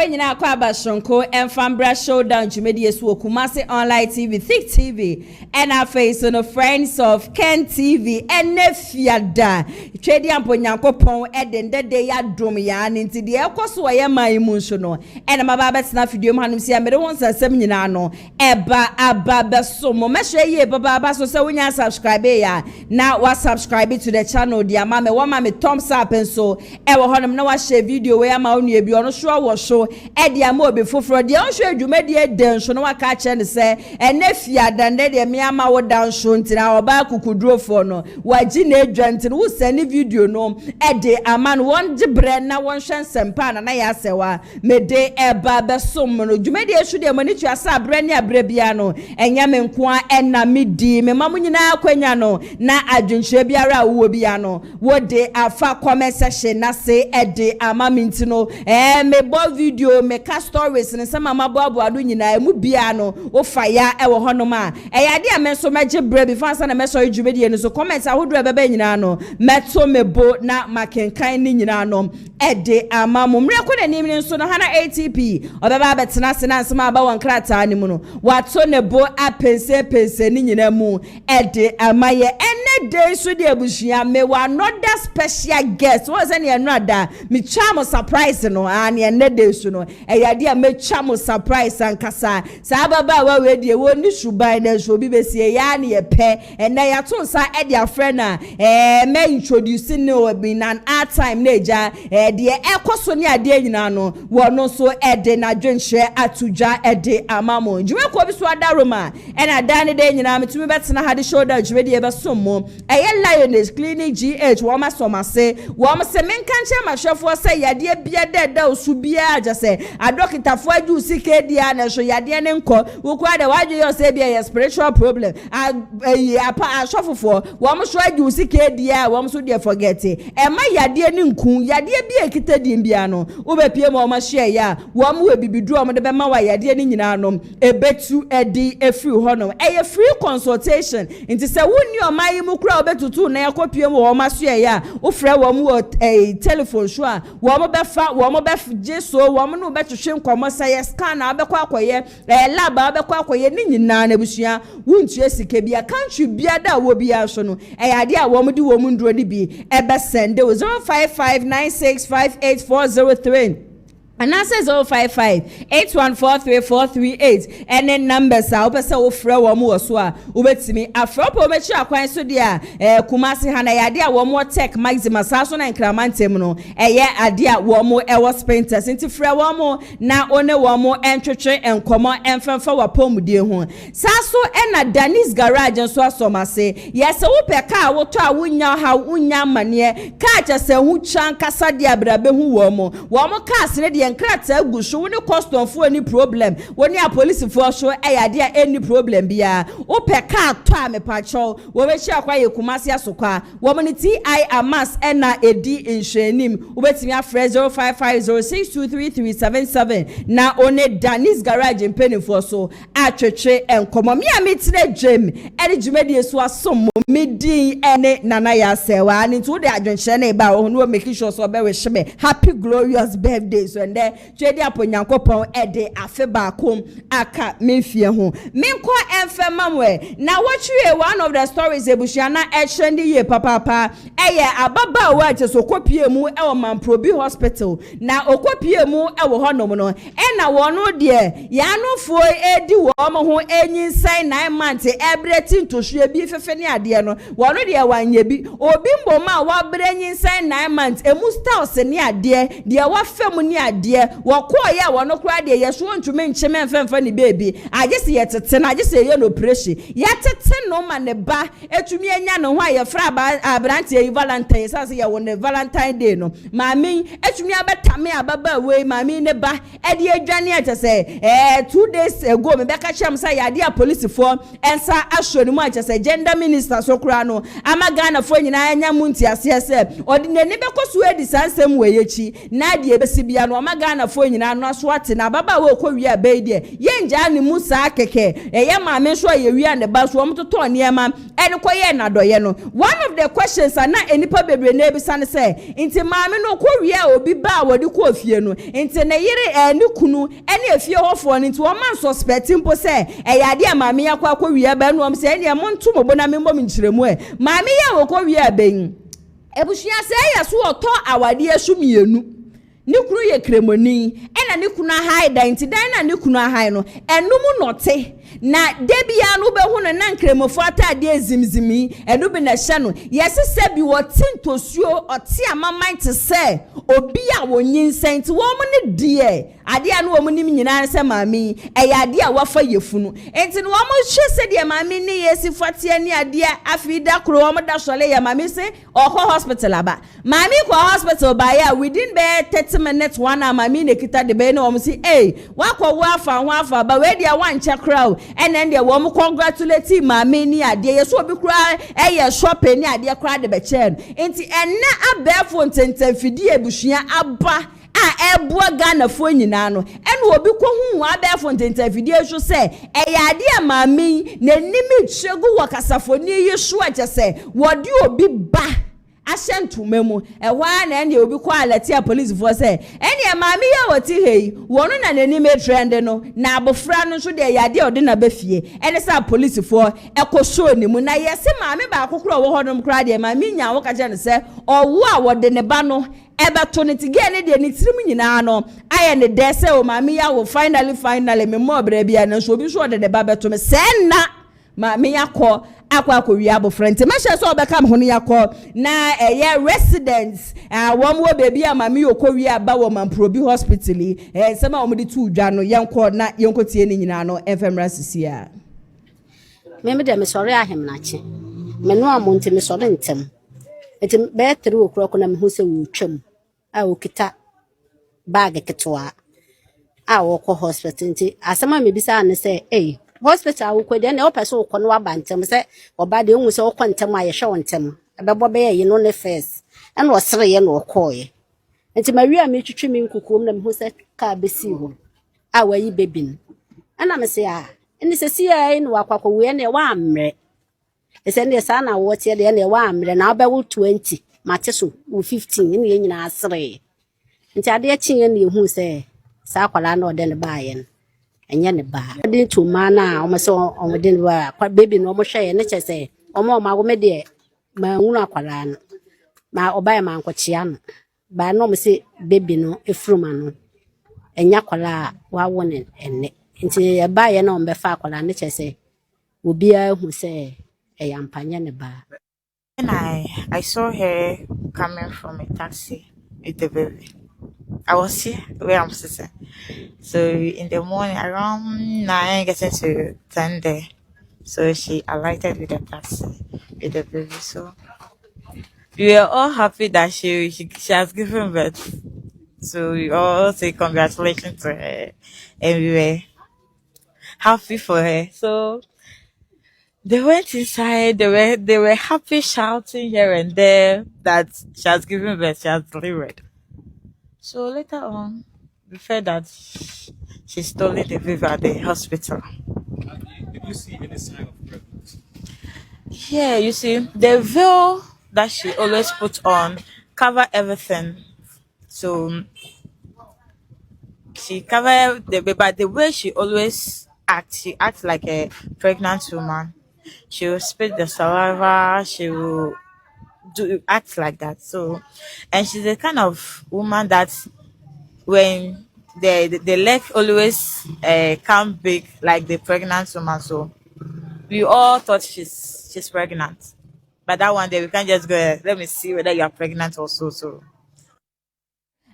nyina akwa abashonko Enfambra Showdown Jumedi Su Kumasi Online TV, Thick TV, and our face on the Friends of Ken TV, and Nefiada. Trade Yampo Yanko Pon, Eden, the day ya drum yan into the Elkoswaya my emotional, and my baba's not video man, see, I made once a seminano, Eba Ababa Somo, Mesha ye, Baba, so when you subscribe, now was subscribing to the channel, dear mamma, one mammy thumbs up and so, ever honor no share video where I'm on you, be on a show was show, Eddie Amo before for the show you made the dance, no one catch and say, and if you had done that, me and my down shown to our back who could draw for no, why Gene Gentle who send a video no, Eddie a man one the brand now one chance and pan and I say, me de a baba summon, you made the issue the money to a sub brenya brebiano, and yamen qua and na midi, me mamuna quenano, na adjun shebiara wobiano, what they are far comment session, na say Eddie a mamintino, me boy video, me cast stories, and some mama bobo aduina, mubiano, o fire, ewa honoma, idea men so magic bread before some message you made, so comments I would rather be nano, metso me bo na maken kind ninano, Eddie a mamum, record an evening so no hana ATP, or the babet nasina some about one crata animal, what's on a bo a pense ninamo, Eddie a maya, and day so dear bushia, me one not that special guest, was any another, me charm surprise no, and day so no, idea me charm surprise and casa, Sababa, where they won't issue by the show be yani a pair, and I are told sa Eddie a friend, may introducing no been an art time nature, dear Ecosonia dear Nano, one also Eddie na drink share at Tuja Eddie Amamo, Jumako Swadaruma, and I done a day in army to me better had the shoulder ready ever some more. A lioness clinic GH, Wama Soma say, Wama Semen can't share my chef was say, ya dear be a dead those who be a just say, I dock it for you, CK Diana, so ya dear Nenko, who cried a why you say be a spiritual problem. I shuffle for Wama show you CK Dia, Wama so dear forget it. And my ya dear Ninku, ya dear be a kitted in Biano, Ube Piemo Mashia, ya, Wam will be drum the Bemawa, ya dear Ninanum, a bet to Eddie, a free honor, a free consultation into say, wouldn't you my mukra bet to two na copium or Mashia, ya, Ufra Wamu a telephone show, Wama Befa, Wama Bef, Jeso, Woman who bet to shame Commerce, scan, Abequaque, a laba, Abequaque, Nina, Nebusia, wouldn't you see Kebia, can't you be a that will be a shono, a idea woman do woman do be, a best send, there was 05596584003. And I says 055-814-3438 and then numbers are open so fra more so ubet me afropo mechi akwan so dia kumasi hana ya dia wo mo tech maxima saso na nkramantem no eye adia wo mo ewo painters nti fra wo mo na one wo mo entwetwe enkomo enfemfa wapomudie ho saso na Danis garage so asomase yes wo pe ka wo to a wonya ha wonya mane ka cha se hu chan kasa dia brabe hu wo mo ka se ne Krata gusho ni custom for any problem when ya police for show dia any problem bia o pe car to me pacho wo be shi akwa ye kumasi asokwa wo mani ti amas na edi inhwenim wo betimi afre 0550623377 na one Danis garage mpeni for so atwetwe enkomo me ametire dwem ene dwumadi so asom medi ene nana ya sewa ani to de adwenhye na ba wo no make sure so be we shebe happy glorious birthday so and Twedi aponyankopon ede afe baakom aka memfie ho menko emfemamwe na watchwe one of the stories ebushana etrendi ye papa eye ababa wa cheso kopie mu e wo Mamprobi hospital na okopie mu e wo honom no na wono de yanofo edi wo mo ho enyinsan 9 months everything to hwe bi fefe ne ade no wono de wanye bi obi mboma wa bre nyinsan 9 months emu stars ne ade de wa fem ne ade wakoya wono kra de yeso ntume ncheme mfemfa ni baby agese yetete na agese ye no pressure yetete no ma ne ba etumi anya no ho aye fra abrante yi Valentine sase ye won Valentine day no mami etumi abetame ababa we mami ne ba ede adwane atese 2 days ago me beka chem say yade a police for ensa ashoni mu atese gender minister so kra no amagana fo nyina anya munti ase ose odi nani bekoso edi sansem we yechi na de ebesi bia no ama Ghana fo nyina no so ate na baba wo ko wi abai de ye nja ne mu saa keke ye maame so ye wi ande ba so omtoto niema ene ko ye na doye no. One of the questions na enipa bebre na ebisa ne say nti maame no ko wi a obi ba wodi ko afie no nti ne yire ne kunu ene afie hofo no nti wo man suspect mpo say ade a maame yakwa ko wi aba no om say ene mo nto mo bona me mbom nchiremu maame ya wo ko wi abai ebushia say ya so oto awade ashumienu ni kunu ye kremoni ena ni kunu haida nti dan na ni kunu ahai no enum note na debia no be hu no na nkremofo atade azimzimi enu bi na hye no yesese bi wotintosuo oti amaman te se obi a wonyinsen nti wo mu ne die ade a no wo mu nim nyina se maami eya ade a wafa yefunu enti no wo mu hye se de maami ne yesifate ani ade afida kro wo mu da sole ya maami se okọ hospital aba maami ko hospital ba ya within be 30 minutes one maami ne kita de be no wo mu si wakọ wo afa ba we dia wan che crowd and then they wom congratulate maami ni ade yeso obi kura shopping ni ade kura de be chen enti enne abefo ntentemfidi ebusua aba a ebua Ghana fo nyina no ene obi ko hu abefo ntentemfidi ehwo se ade a maami na nimi chegu wakasafoni yesu ache se wodi obi ba ashentumemu ehwa na ene obi kwa alati a police for say ene maami ya woti hei wono na nani me trend no na abofra no so de yade ode na bafie ene sa police for ekoso ni mu na yese maami ba akokoro wo hodom kra de maami nya wo ka je ne se owo a wode ne ba no ebeto ne tige ne de ne tirim nyina no aye ne de se o maami ya wo finally me mo bra bia na so obi so de ba beto me se na maami yakọ akwa wi abofra nti ma hye so obeka ho ne yakọ na eye residents wom wo baby a maami yokowi aba wo Mamprobi hospital sema wo de tu dwa no yenko na yenko tie ne nyina no enfemra sisia me de me sori ahem na che me no amonte me sori ntem enti be tere okura ko na me hu se wo twam a okita bag ketwa a wo ko hospital nti asema me bisa ne se hospital wo kwede na opese wo kono abantem se oba de nwu se wo kwantem a ye hwe wontem ebebo be ye no ne first na osere ye na okoye enti maria me twitwi me nkukum na me hu se ka besi ho a wayi bebin ana me se eni se si ai no akwakọ we na wa amre ese ne sa na wo tie de na wa amre na obewo 20 mate so 15 eni ye nyina asere enti ade achi ne hu se sa akwala na ode ne baaye enye ne ba de to mana o me so o de ne ba baby no mo hwe ne chese o ma go me de ma hunu akwala no ma oba ma ankochia no ba no me se baby no efruma no enya akwala wa won enne nti e ba ye na o be fa akwala ne chese obi a hu se e yampanya ne ba. When I saw her coming from a taxi with the baby, I was here where I'm sitting. So in the morning, around 9, getting to 10 there. So she alighted with the taxi with the baby. So we were all happy that she has given birth. So we all say congratulations to her, and we were happy for her. So they went inside. They were happy, shouting here and there that she has given birth. She has delivered. So later on, we felt that she stole the baby at the hospital. Did you see any sign of pregnancy? Yeah, you see, the veil that she always put on cover everything. So she covered the baby, but the way she always acts, she acts like a pregnant woman. She will spit the saliva. She will act like that. So, and she's the kind of woman that when the leg always come big like the pregnant woman. So we all thought she's pregnant, but that one day we can't just go, let me see whether you are pregnant also. So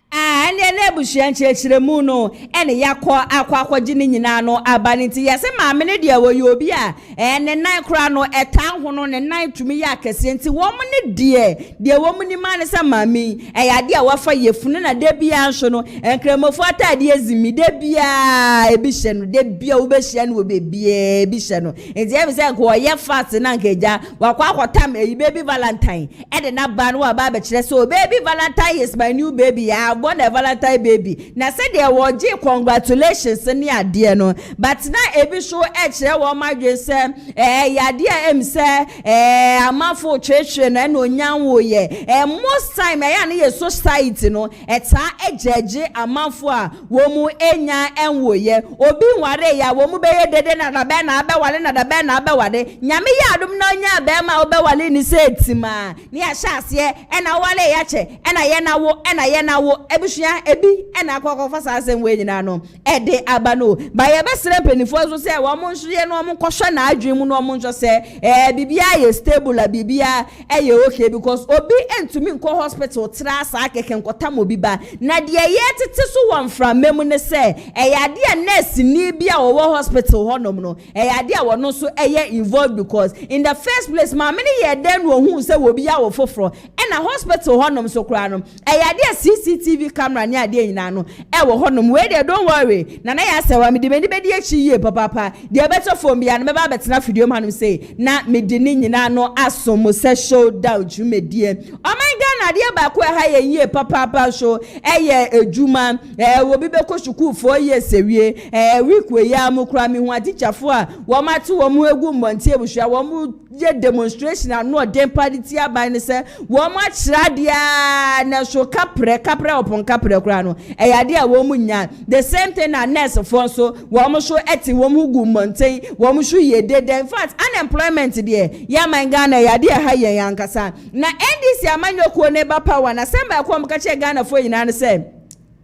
and then ebushia nchechiremu no ene yakọ akwa gini nyina no abaniti yese maame ne de wo yobi a ne nan kra no etan ho no ne nan tumi ya kese nti wo mu ne de wo mu ni ma ne sa maame yade a wafa yefunu na de bia nso no enkremofo atade azimi de bia ebihye no de bia wo behye no wo bebia ebihye no nti e be se ko ye fast na nkeja wakwa akotam baby valentine de na ba no aba be kire so baby valentine is my new baby ya born a Valentine baby. Na said there was congratulations ni adie no. But na ebi show ekire wo madwe se yade em se amafo church na no nyanwo ye. Most time ya na ye society no eta ejeje amafo a wo mu enya enwo ye. Obi nware ya wo mu be ye dede na be na be wale na be na be wade. Nyame ya adom na nya be ma obe wale ni se etima. Ni a hyase e na wale ya che e na ye na wo ebusua ebi e na akoko fa asem we nyina no e de aba no ba ye be sere penifo so se wo mo nso ye no mo kohwe na adwen mu no mo nso se bibia ye stable a bibia e ye okay because obi entumi nko hospital tra sa keke nkota mo biba na de ye tete so won from memu ne se ya de nurse ni bia wo hospital honom no ya de wo no so ye involved because in the first place ma me ne ye den wo hu se wo bia wo foforo e na hospital honom so kra no ya de CCTV camera ni ade nyina no e wo honom we dey don't worry na ya se wa me de be echi ye papa de better phone bia no me ba betena video manum say na me de ni nyina no asom se show down jumedie o my Ghana de ba ko ha ye papa show ye ejuma wo bi be ko shuku 4 years ewie week we ya mu kra me hu atichafo a wo mate wo mu egu mbontie buhua wo mu ye demonstration no dem party aban ne se wo mu akira dia na so kapre opon kapre kra no ya de a wo mu nya the same thing na nurse for so wo mu so eti wo mu gu mountain wo mu so ye de in fact unemployment there ya man Ghana ya de ha ye yankasa na NDC amanyoko ne ba power na semba ko mo ka che Ghana fo nyina ne se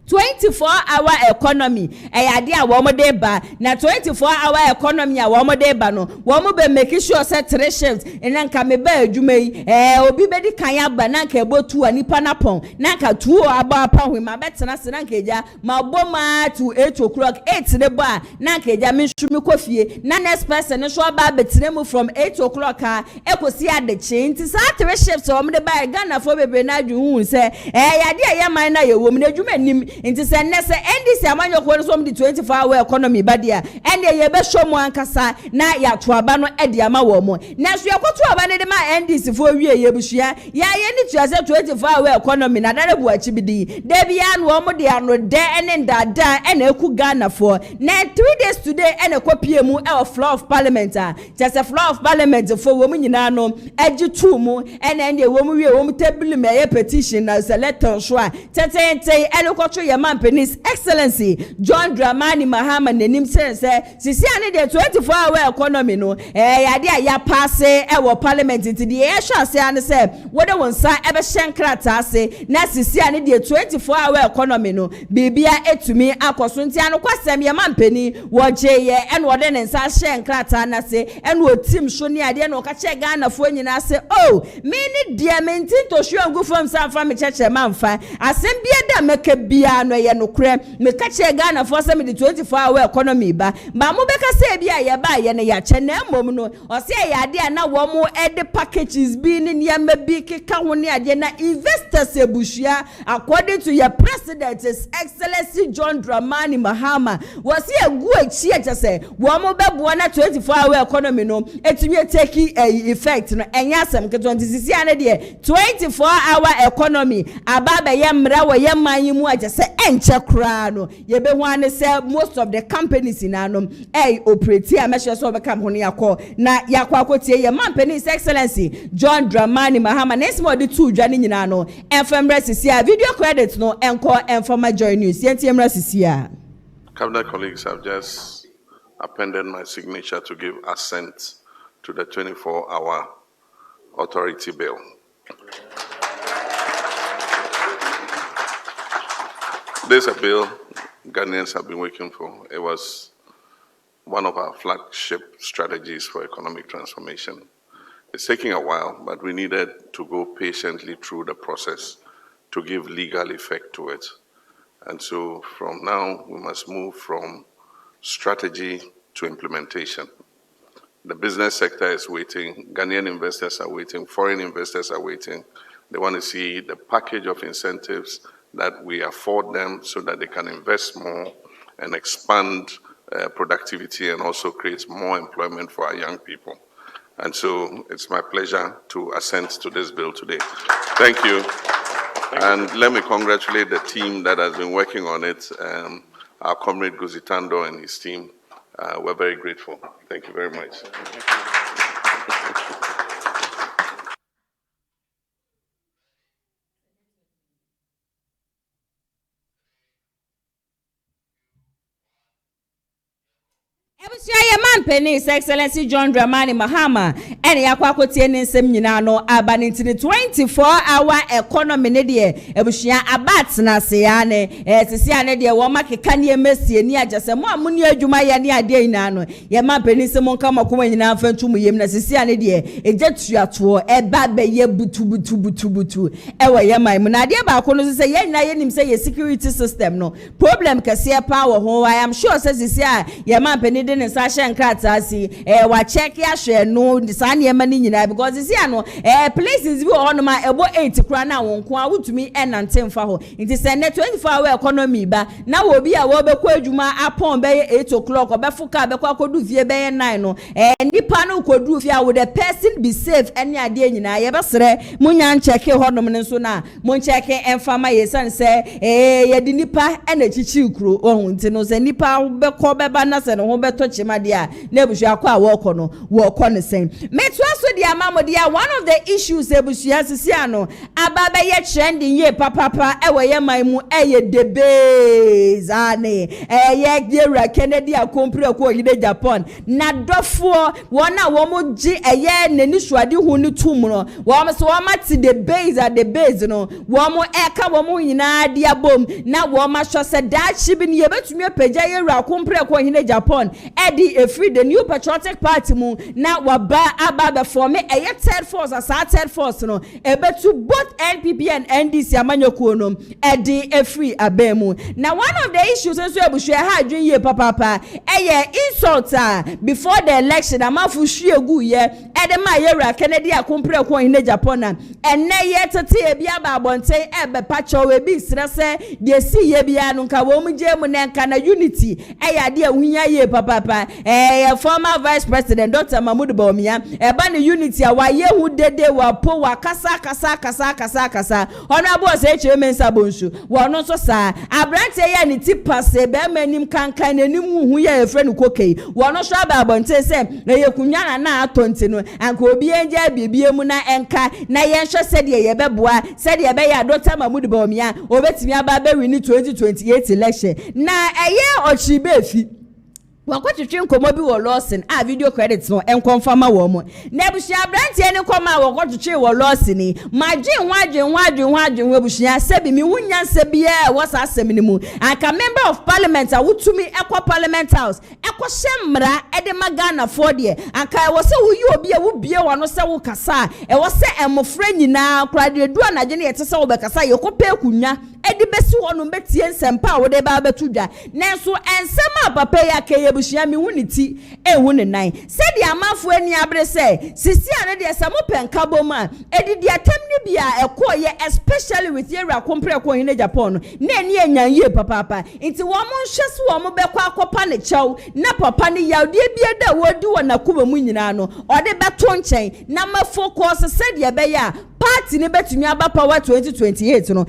24-hour economy ade a wo mo de ba na 24-hour economy a wo mo de ba no wo mo be make sure say 3 shifts ena nka me ba adwuma yi obi be di kan aba na nka ebotu anipa na pon na nka tuo aba pa hwema betena se na nka eja ma bo ma to 8 o'clock 8 de ba na nka eja me hwumi kofie na next person no so aba betena mu from 8 o'clock a ekosi ade chinti sa 3 shifts wo mo de ba Ghana fo bebe na adwu se ya de ya man na ye wo mo na adwuma nim inti se nese NDC amanyoko no so mdi 24-hour economy badia ende ye be show mo ankasa na ya to aba no ede ama wo mo na so yakoto aba ne de ma NDC fo wie ye buhia ya ye ni tuase 24-hour economy na dare bu achi bidi de bia no mo de ano de ene ndada ene eku Ghana for na 3 days today ene kopie mu e floor of parliament a just floor of parliament fo wo mu nyina no agi tu mu ene ende wo mu wie wo mu table me ye petition na select so a tete ene koto ye man penis excellency John Dramani Mahama nenim say sisi ane de 24-hour economy no ya de ya pass e wo parliament nti de ye hwa ase ane say wo de wonsa e be hyenkrata ase na sisi ane de 24-hour economy no bibia etumi akoso nti ane kwasem ye man peni wo je ye ene wo de ne nsa hyenkrata na se ene wo tim so ni ade na wo ka che Ghana fo nyina se oh me ni de mentin to hwe ngu fam sa fa me cheche manfa asem bia da meka bia no ye no kre me ka che Ghana for some the 24-hour economy ba mo be ka se bia ye ba ye ne ya che na mom no o se ya ade na wo mo ede packages bi ni ya ma bi keka ho ne ade na investors ebushia according to your president His Excellency John Dramani Mahama was se egu achi e che se wo mo be bo na 24-hour economy no etumi take effect no enya asem ke 26 ane de 24-hour economy aba be ye mra wo ye man yi mu a che se enche kra no ye be ho ane se most of the companies in anom operate a measure so be kam ho ne yakọ na yakọ akotie ye man penny His Excellency John Dramani Mahama na esimo de tu dwane nyina no enfemra sisi a video credit no enko enfama join news yentemra sisi a Cabinet colleagues have just appended my signature to give assent to the 24-hour authority bill. This is a bill Ghanaians have been waiting for. It was one of our flagship strategies for economic transformation. It's taking a while, but we needed to go patiently through the process to give legal effect to it. And so from now, we must move from strategy to implementation. The business sector is waiting, Ghanaian investors are waiting, foreign investors are waiting. They want to see the package of incentives that we afford them so that they can invest more and expand productivity and also create more employment for our young people. And so it's my pleasure to assent to this bill today. Thank you. And let me congratulate the team that has been working on it, our comrade Guzitando and his team. We're very grateful. Thank you very much. His Excellency John Dramani Mahama and Yakwakotie nsem nyina no abaninti 24-hour economy ne de ebushia abat na se ane sisi ane de wo makeka ne mesie ni agese mo amuni adwuma ya ne ade ina no ye mampeni nsem nka makoma nyina afantum yem na sisi ane de ejetuato eba be ye butu ewe ye man mu na de ba ko no se ye nyina ye nim se ye security system no problem kase pa wo ho I am sure se sisi a ye mampeni de nsa hye nkrata si wa check ya hwe no san ye mani nyina because sisi ano places bi on ma ebo 8 kura na wonko a wutumi enante mfa ho nti se ne 24-hour economy ba na wo bi a wo be kwa adwuma apon be 8 o'clock obefuka be kwa kodu fie be 9 no nipa no kodu fie a wo the person be safe ene ade nyina ye be sere munya check ho no ne so na mun check enfama ye san se ye di nipa ena chichi kuro ohun nti no se nipa be ko be ba na se no ho be to chima dia na ebusu akwa woko no woko ne sen metu aso dia mamodia one of the issues ebusu asisi ano ababa ye trending ye papa ewe ye maimu eye debate ane ye dira Kennedy akompre ko yide Japan na dofo wona wo mo gi eye nani suade hu ni tum no wo mo so wo mati debate at the base no wo mo eka wo mo nyina dia bom na wo ma hwe se da chi bi ne ye betumi pagya ye ra akompre ko yide Japan edi free the new patriotic party mu na waba aba form a third force as a third force no ebetu both NPP and NDC amanyoko no edi free abemu na one of the issues nso ebuhwe ha adwen ye papa insult before the election amafu hwiegu ye ede ma yewra Kennedy akompre ko hine Japan na enne ye tete e bia ba abonten ebe pacho we bi srese de si ye bia no nka wo mu je mu ne nka na unity ade ahunya ye papa former vice president Dr. Mahmoud Bawumia eba ne unity a wa yehu dede wa po wa kasa honorable Osei Kyei Mensah Bonsu wo no so sa abrante ya ne tipase be manim kankan nanim hu ya efre no kokei wo no so aba abonte se na ye kunwa na atonti no anka obi enja bibie mu na enka na ye hwe se de ye beboa se de be ya Dr. Mahmoud Bawumia obetimi aba be win 2028 election na eye ochibe fi wakotwetwe nkomo bi wo Lawson video credits no enkonfama wo mo na ebushia brantie ne koma wakotwetwe wo Lawson ni magye ebushia sebi mi wunya sebi wasa asem ni mu aka member of parliament awutumi ekwa parliament house ekwa shemra ede magana for de aka wo se wo yi obi a wo bie wo no se wo kasa wo se emofra nyina krade du anagye ne yete se wo be kasa yekopa kunwa edi besi wo no betie nsempa wo de ba betudwa nenso ensema papa ya ke bushia mi wuniti ehu ne nan se di amafo ani abre se sisi ane de se mo penka boma edi di atemni bia ekoye especially with yera compare ko hine Japan na ani enyan ye papa nti wo mo nhwese wo mo bekwa akopa ne chew na papa ne yawde bia da wodi wo na kuba mu nyina no ode beto nchen na ma focus se de be ya party ne betumi aba power 2028 no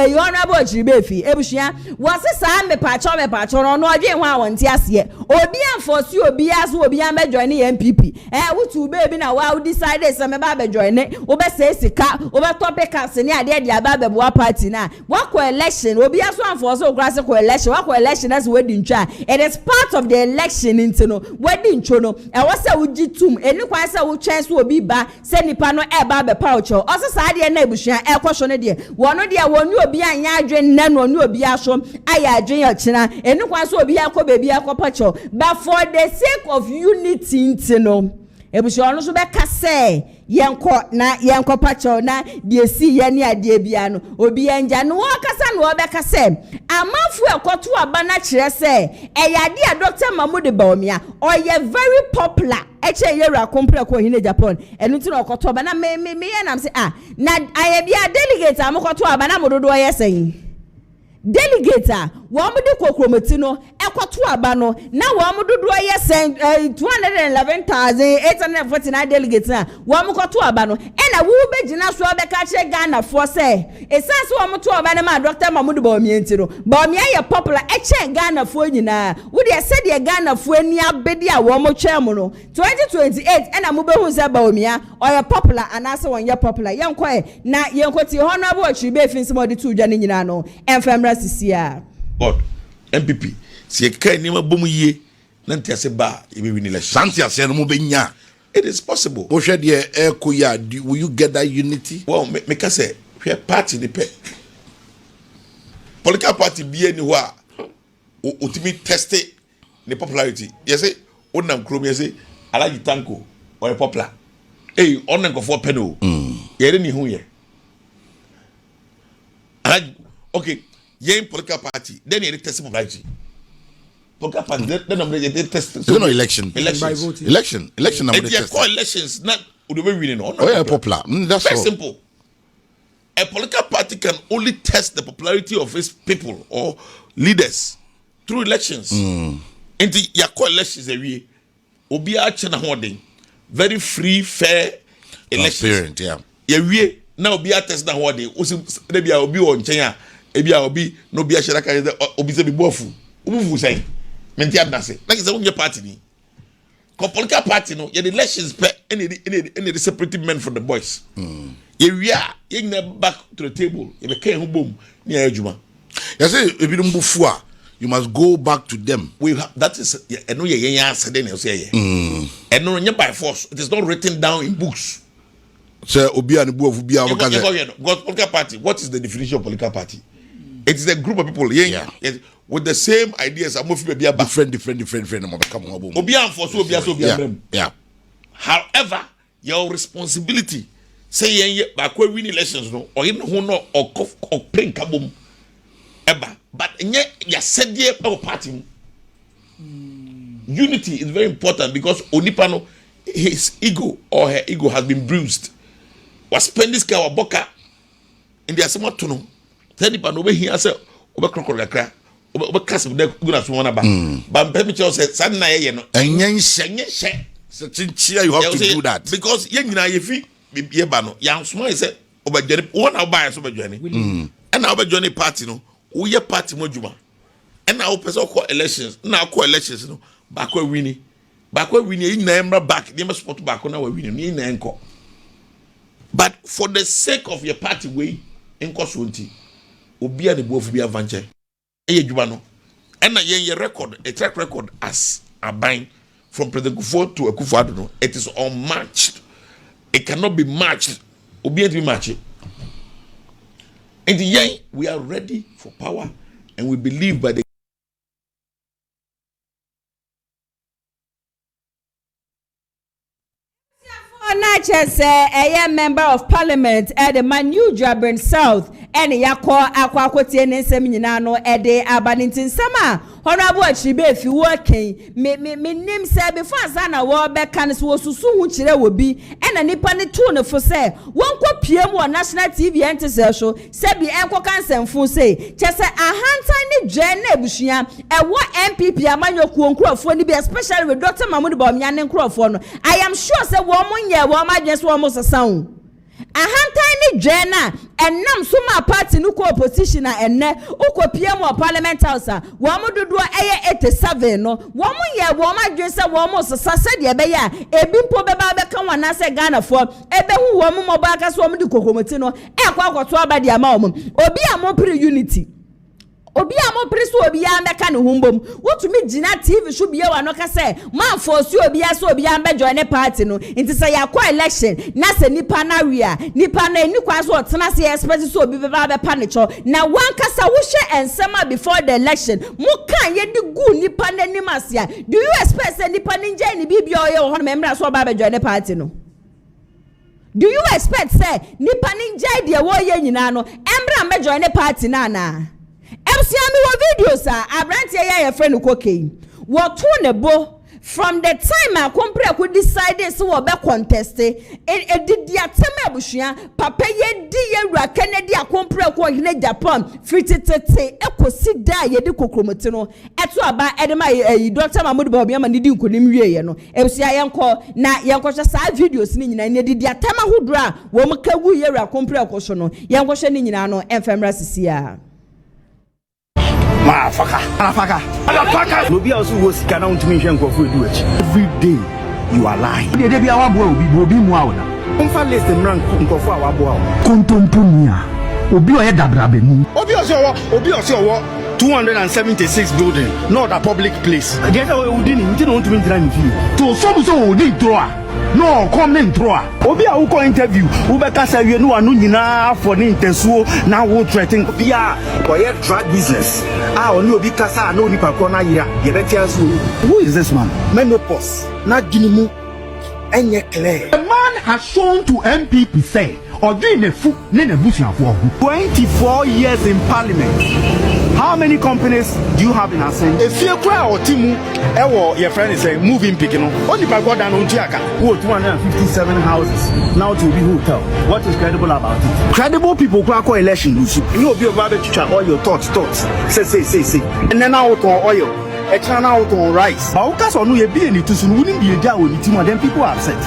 eyo honorable Ochibefi ebushia wose sa me pacho no odwe ho awonte ase obi enforce obi aso obi am join the MPP wutu baby na wa decide say me ba be join obe say sika obe topic as ne ade ade aba be boa party na wako election obi aso enforce ograse ko election wako election as we di ntwa it is part of the election into no we di ntwo no wo say ugi tum eni kwa say wo chance obi ba say nipa no e ba be pouch oso sa ade na ebushia e kwosho ne de wono de wonu obi anya adwen nne no onu obi aso aya adwen ya kina eni kwa say obi akọ baby akọ but for the sake of unity intino ebushi onu so be kase yenko pacho na de si ye ne ade bia no obi anja no kasa no be kase amafu ekoto aba na kire se eyade a Dr. Mahmoud Bawumia oye very popular eche yera compare ko hine Japan enu ti no okoto aba na me ye nam se na aye bia delegate amokoto aba na mododo ye sen delegate wo mo de kokromoti no ekoto aba no na wo mo dodo ye 211,849 delegates na wo mo koto aba no na wo be gina so be ka che Ghana for say esanse wo mo to aba ne ma Dr. Mahmoud Bawumia ntiro Bawumia ye popular che Ghana for nyina wo de se de Ghana for ani abedi a wo mo twa mo no 2028 na mo be hu se Bawumia oye popular anase won ye popular yenko na yenko ti honorable Achibe finsi mo de tu dwa ne nyina no emfamra sisia but MPP si kai ni ma bomu yie na ntiase ba e be win election Santi ase no mo be nya. it is possible Wo hwe de ekoya will you get that unity? well me ka say hwe party ni pe political party bi ani ho a otimi test the popularity yes say onam krom yes say Alaji Tanko or popular onan go for peno ye ni hu ye okay ye political party then you test popularity political party then they test So no election. elections Election number and test. call elections not would be winning or Oh yeah, popular. That's very all. simple. A political party can only test the popularity of its people or leaders through elections. And the call elections every obi a chena holding very free, fair elections. Transparent, yeah. Yeah, now obi a test na holding. Obi a obi on chenya. Ebi a obi no bi a shara ka obi se bi bofu. Ubu say. Menti adnase. Like say on your party ni. Political party no, yeah, the elections pe any the separating men from the boys. We are back to the table. You became who boom near Juma. Yes, if you don't move you must go back to them. We have, that is I know you answer then you say and no by force. It is not written down in books. So obi and bu of bia political party. What is the definition of political party? It is a group of people with the same ideas. I'm moving be different. Obi and force obi so Yeah. However, your responsibility say yen back we win elections no or in who no or print kabom eba but nye ya said ye our party unity is very important because onipano his ego or her ego has been bruised was spend this guy boka in the asema to no tell the over here say over crocodile over cast of the good one about but mpemi say san na ye no Enyen she so chinchia you have to do that because yen nyina ye fi ye ba no yan small say obadwani one na buy so obadwani and na obadwani party no wo ye party mo djuma and na wo person call elections na call elections no back we wini e nyina emra back dey support back na we wini ni na enko but for the sake of your party way enko so nti obi a de bofu bi avanche e djuma no and na yen record a track record as a bind from President Kufuor to Akufo-Addo no it is unmatched. It cannot be matched. Obi to be matched. In the end, we are ready for power, and we believe by the a member of parliament at the Manu Jabrin South and Yako Aquacotian Seminano at the Abanintin Sama. Honorable Achibe if you working, me name say before Sana war back can was soon which there will be and a nippani tune for say one co PM or national TV anti-social said the Anko Cancer and Fu say just a hand tiny Jen Nebushia and what MPP Amanyo Kunkro for be especially with Dr. Mahmoud Bawumia and Crawford. I am sure say 1 year one just almost a sound. A hand tiny Jenna and nam suma party no opposition and ne uko PM or parliament house. Wamu do 87 no. Wamu ye wama dressa wamos said ye beya. Ebimpo beba beka wana se Ghana for ebe hu wamu mobaka so wamu di kokomotino. Kwa to abadi amom. Obi amopri unity. Obi amo preso obi ambeka ne humbom wotumi gina TV so bia wa no ka say man force obi aso obi ambe join the party no nti say yakwa election na se nipa na wia nipa na ni kwa so otena se expect so obi beba be pa ne cho na wan kasa wo hwe ensema before the election mu kan ye di gu nipa na nim asia do you expect say nipa ni nje ni bibia oye wo ho memra so oba be join the party no do you expect say nipa ni nje de wo ye nyina no emra me join the party na Emsiami wa videos a abrantie ya friend kokei. Wotu ne bo from the time I compare could decide so we be contested it did the atema bushia papa ye di ye ra Kennedy a compare ko hine Japan fititete ekosi da ye di kokromoti no eto aba edema Dr. Mahmoud Bawumia ma nidi nkonim wieye no ebusia yenko na yenko hwe sa videos ni nyina ne didi atema hodro a wo mkagu ye ra compare ko so no yenko hwe ni nyina no emfemra sisia Motherfucker. No be also was sika na untimi hwe nkofo edu achi. Every day you are lying. Dey be awabo obi mu awona. Umfa list mran nkofo awabo awo. Kontompunia. Obi oye dabrabe mu. Obi osi owo 276 building, not a public place. Get away udini, nti no untimi ndira ni fi. To so odi draw. No, come in draw. Obi a wo interview, wo be ka say no anu nyina for ni intensuo na wo threaten. Obi a boy drug business. Oni obi kasa na oni pakro na yira. Ye beti aso. Who is this man? Menopause. Na ginimu enye clear. The man has shown to MPP say Odunefu ne nebusuafo 24 years in parliament. How many companies do you have in Asen? If you cry or Timu, your friend is saying moving picking only by God and Ontiaka, who 257 houses now to be hotel. What is credible about it? Credible people crack election, you will be about to check all your thoughts. Say. And then out on oil. A channel out on rice. Baukas or no be any to soon wouldn't be a jaw with Timu, then people are upset.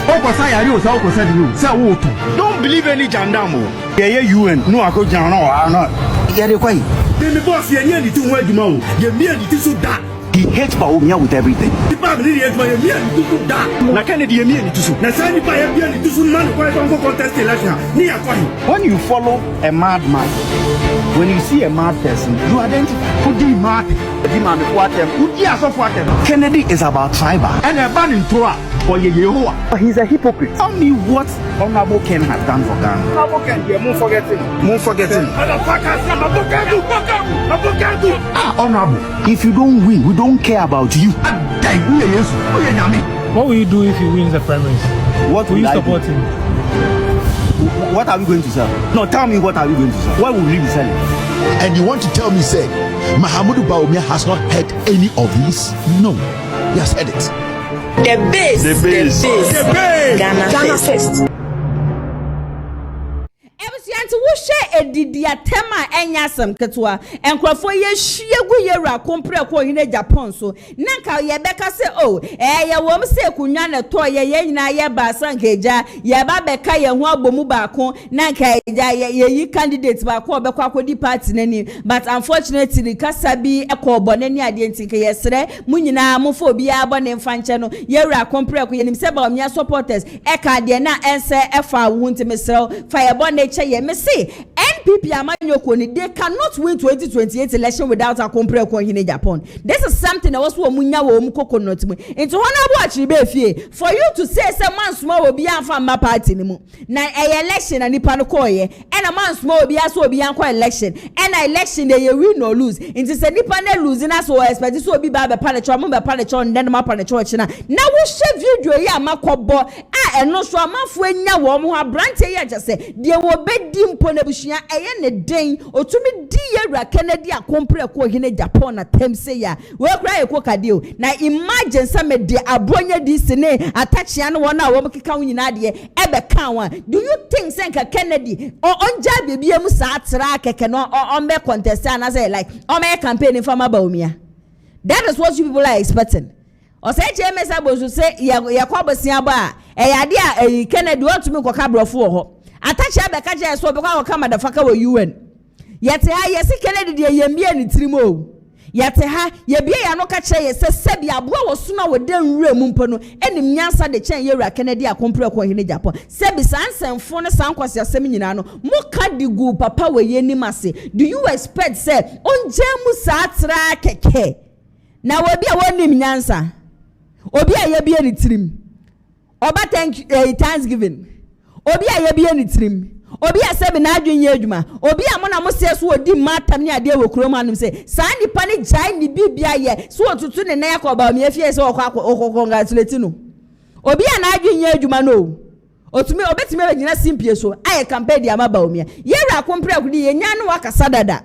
Don't believe any jandamo. Yeah, UN, no, I go down or not. Yeah, the way. The boss, you need to wear the mouth. You need to so that. He hates Bawumia with everything. The family is my immediate to that. Na Kennedy immediate to so. Na Sani by immediate to so man why don't go contest election. When you follow a madman, when you see a mad person, you identify who the mad. The man what them. Kennedy is about tribal. And a ban in Torah. He's a hypocrite. Tell me what Honorable Ken has done for Ghana. Honorable Ken, you're more forgetting. Honorable, if you don't win, we don't care about you. What will you do if he wins the primaries? What will you support him? What are we going to sell? No, tell me what are we going to sell? What will we be selling? And you want to tell me, say, Mahmoud Bawumia has not heard any of this? No, he has heard it. The base. Ghana first. Ebusianti wo hwe edidi atema enyasem ketwa enkrofo ye hwiegu yera kompre ko hine Japan so nanka ye beka se ye wom se kunwa ne to ye nyina ye ba sankeja ye ba beka ye ho abomu ba ko nanka eja ye yi candidate ba ko obekwa akodi party nani but unfortunately kasabi ekobone ni ade ntinke ye sere munyina mofo obi abone mfanche no yera kompre ko ye nim se ba omia supporters eka de na ense efa wo ntimesel fa ye bone ye me say NPP amanyoko ni they cannot win 2028 election without a compare ko hine Japan. This is something that was wo munya wo mu coconut mu. Into honorable actually be fie for you to say man small obi anfa ma party ni mu. Na election na nipa no ko ye and a man small obi aso obi anko election and election they win or lose. Into say nipa na lose na so expect so obi ba be panicho mo be panicho then ma panicho na wo share video ya makobo eno so amanfo anya wo mo abrante ye just say they wo be dimpo na bushia eye ne den otumi di yewra Kennedy akompre ko hine Japan na temse ya we kra ye ko kade o na imagine some de abronya di sene atachia no wona wo mkeka nyina de ebe kan wa do you think senka Kennedy onja bebia mu sa atra keke no on be contest na say like on me campaign for Bawumia? That is what you people are expecting. Osei Kyei Mensah Bonsu say yakobosia ba ade a Kennedy want to me ko kabrofo ho atachia be ka je so be kwa ka madafaka wo UN yete ha yesi Kennedy de yemie ni trimo yete ha ye bia ya no ka kire ye sebi aboa wo so na wo den wura mu mpo no enim nyansa de chen ye wura Kennedy akompre ko hine Japan sebi sansenfo ne sankwase asem nyina no mo ka digu papa we ye ni mase do you expect say onje mu sa atra keke na we bia wonim nyansa obi a ye bia ni trim oba Thanksgiving obi a ye bia ni trim obi a sebi na adwenye adwuma obi a mo na mo se so odi matam ne ade wo krom anum se saa nipa ne jai ni bibia ye so otutu ne na yakoba me afie se congratulate no obi a na adwenye adwuma no otumi obetime be gina simpie so aye campaign dia Bawumia ye ra kompre akudi ye nya no wakasa dada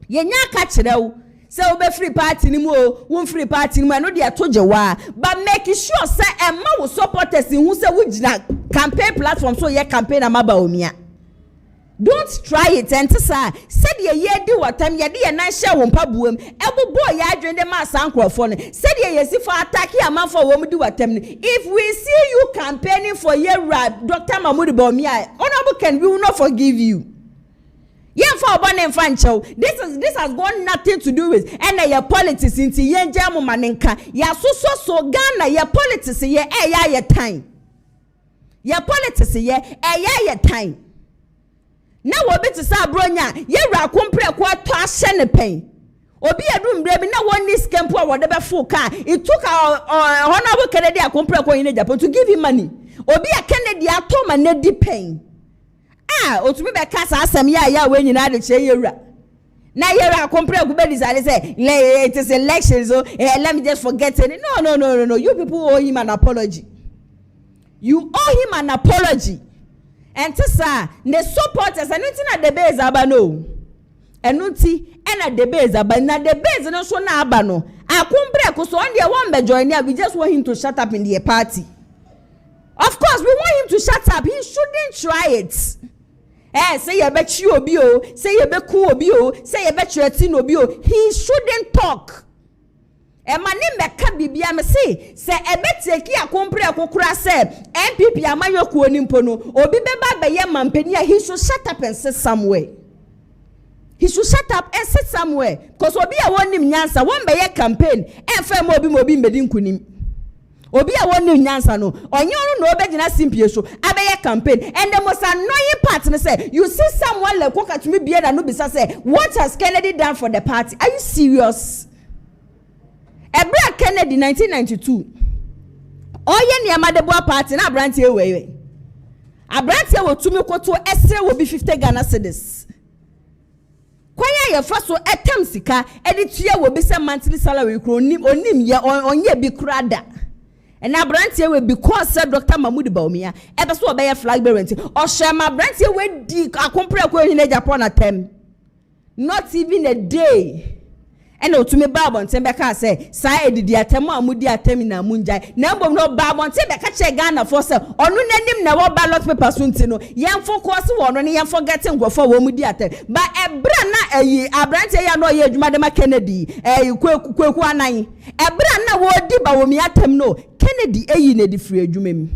ye nya ka kirew say obe free party ni mo won free party ni mo no dey to jewa but make sure say emma wo supporters in who say we gina campaign platform so ye campaign amaba omia. Don't try it and say said ye di watam ye de na hye wo mpabuam ebobo ya adwen de ma sankrofo no said ye yesi for attack ya man for wo di watam. If we see you campaigning for ye Dr. Mahmoud Bawumia, honorable Ken, we will not forgive you. Yeah, for born and fancho. This has got nothing to do with and your politics into ye jamu manenka. Ya so Ghana your politics ye your time. Your politics ye your time. Now obi to sa bronya ye ra kompre kwa to ahye ne pen obi adum brebi na one this camp or whatever full car it took our honorable Kennedy kompre kwa in Japan to give him money obi a Kennedy atoma na di pen otumi be kasa asem ya we nyina de che yewura na ye ra kompre ku be decide say it is election so let me just forget it. No, you people owe him an apology. You owe him an apology. And sir, the supporters and nothing at the base abano. And nunti and at the base abana the base no so na abano. Akumbre so on the one be join here. We just want him to shut up in the party. Of course, we want him to shut up. He shouldn't try it. Say you bet you obio, say you bet cool obio, say you bet you obio. He shouldn't talk. E mani meka bibia me say ebeteki akompre akokura say MPP amayoku onimpo no obi beba be ye mampani he should shut up and sit somewhere. He should shut up and sit somewhere cause obi a wonim nyansa won be ye campaign enfem obi mbedi nkunim. Obi a wonim nyansa no onye onu no obegina simpie so abeye campaign and the most annoying part ne say you see someone like kokatumi bia na no bisa say what has Kennedy done for the party? Are you serious? Ebra Kennedy 1992. Oye ni amadeboa party na abrantie wewe. Abrantie wo tumi koto esre wo bi 50 Ghana cedis. Kwanya ye fa so etam sika editue wo bi se monthly salary kro onim ye onye bi krada. And abrantie we because Dr. Mahmoud Bawumia ebe so obeye flag bearer nti o shema abrantie we di akompre ko hin Agyapong atem. Not even a day. And to me Babon Tembeka say, Sai did the atemo amudi atemina munjai. Number no Babon Tembeka che Ghana for say, or no name na ballot paper suntino. Young for course one on young forgetting go for womudi atem. But a brana a branch ya no ye Madam Kennedy, a nine. A brana wo di Bawumia atem no. Kennedy a ne di free jumem.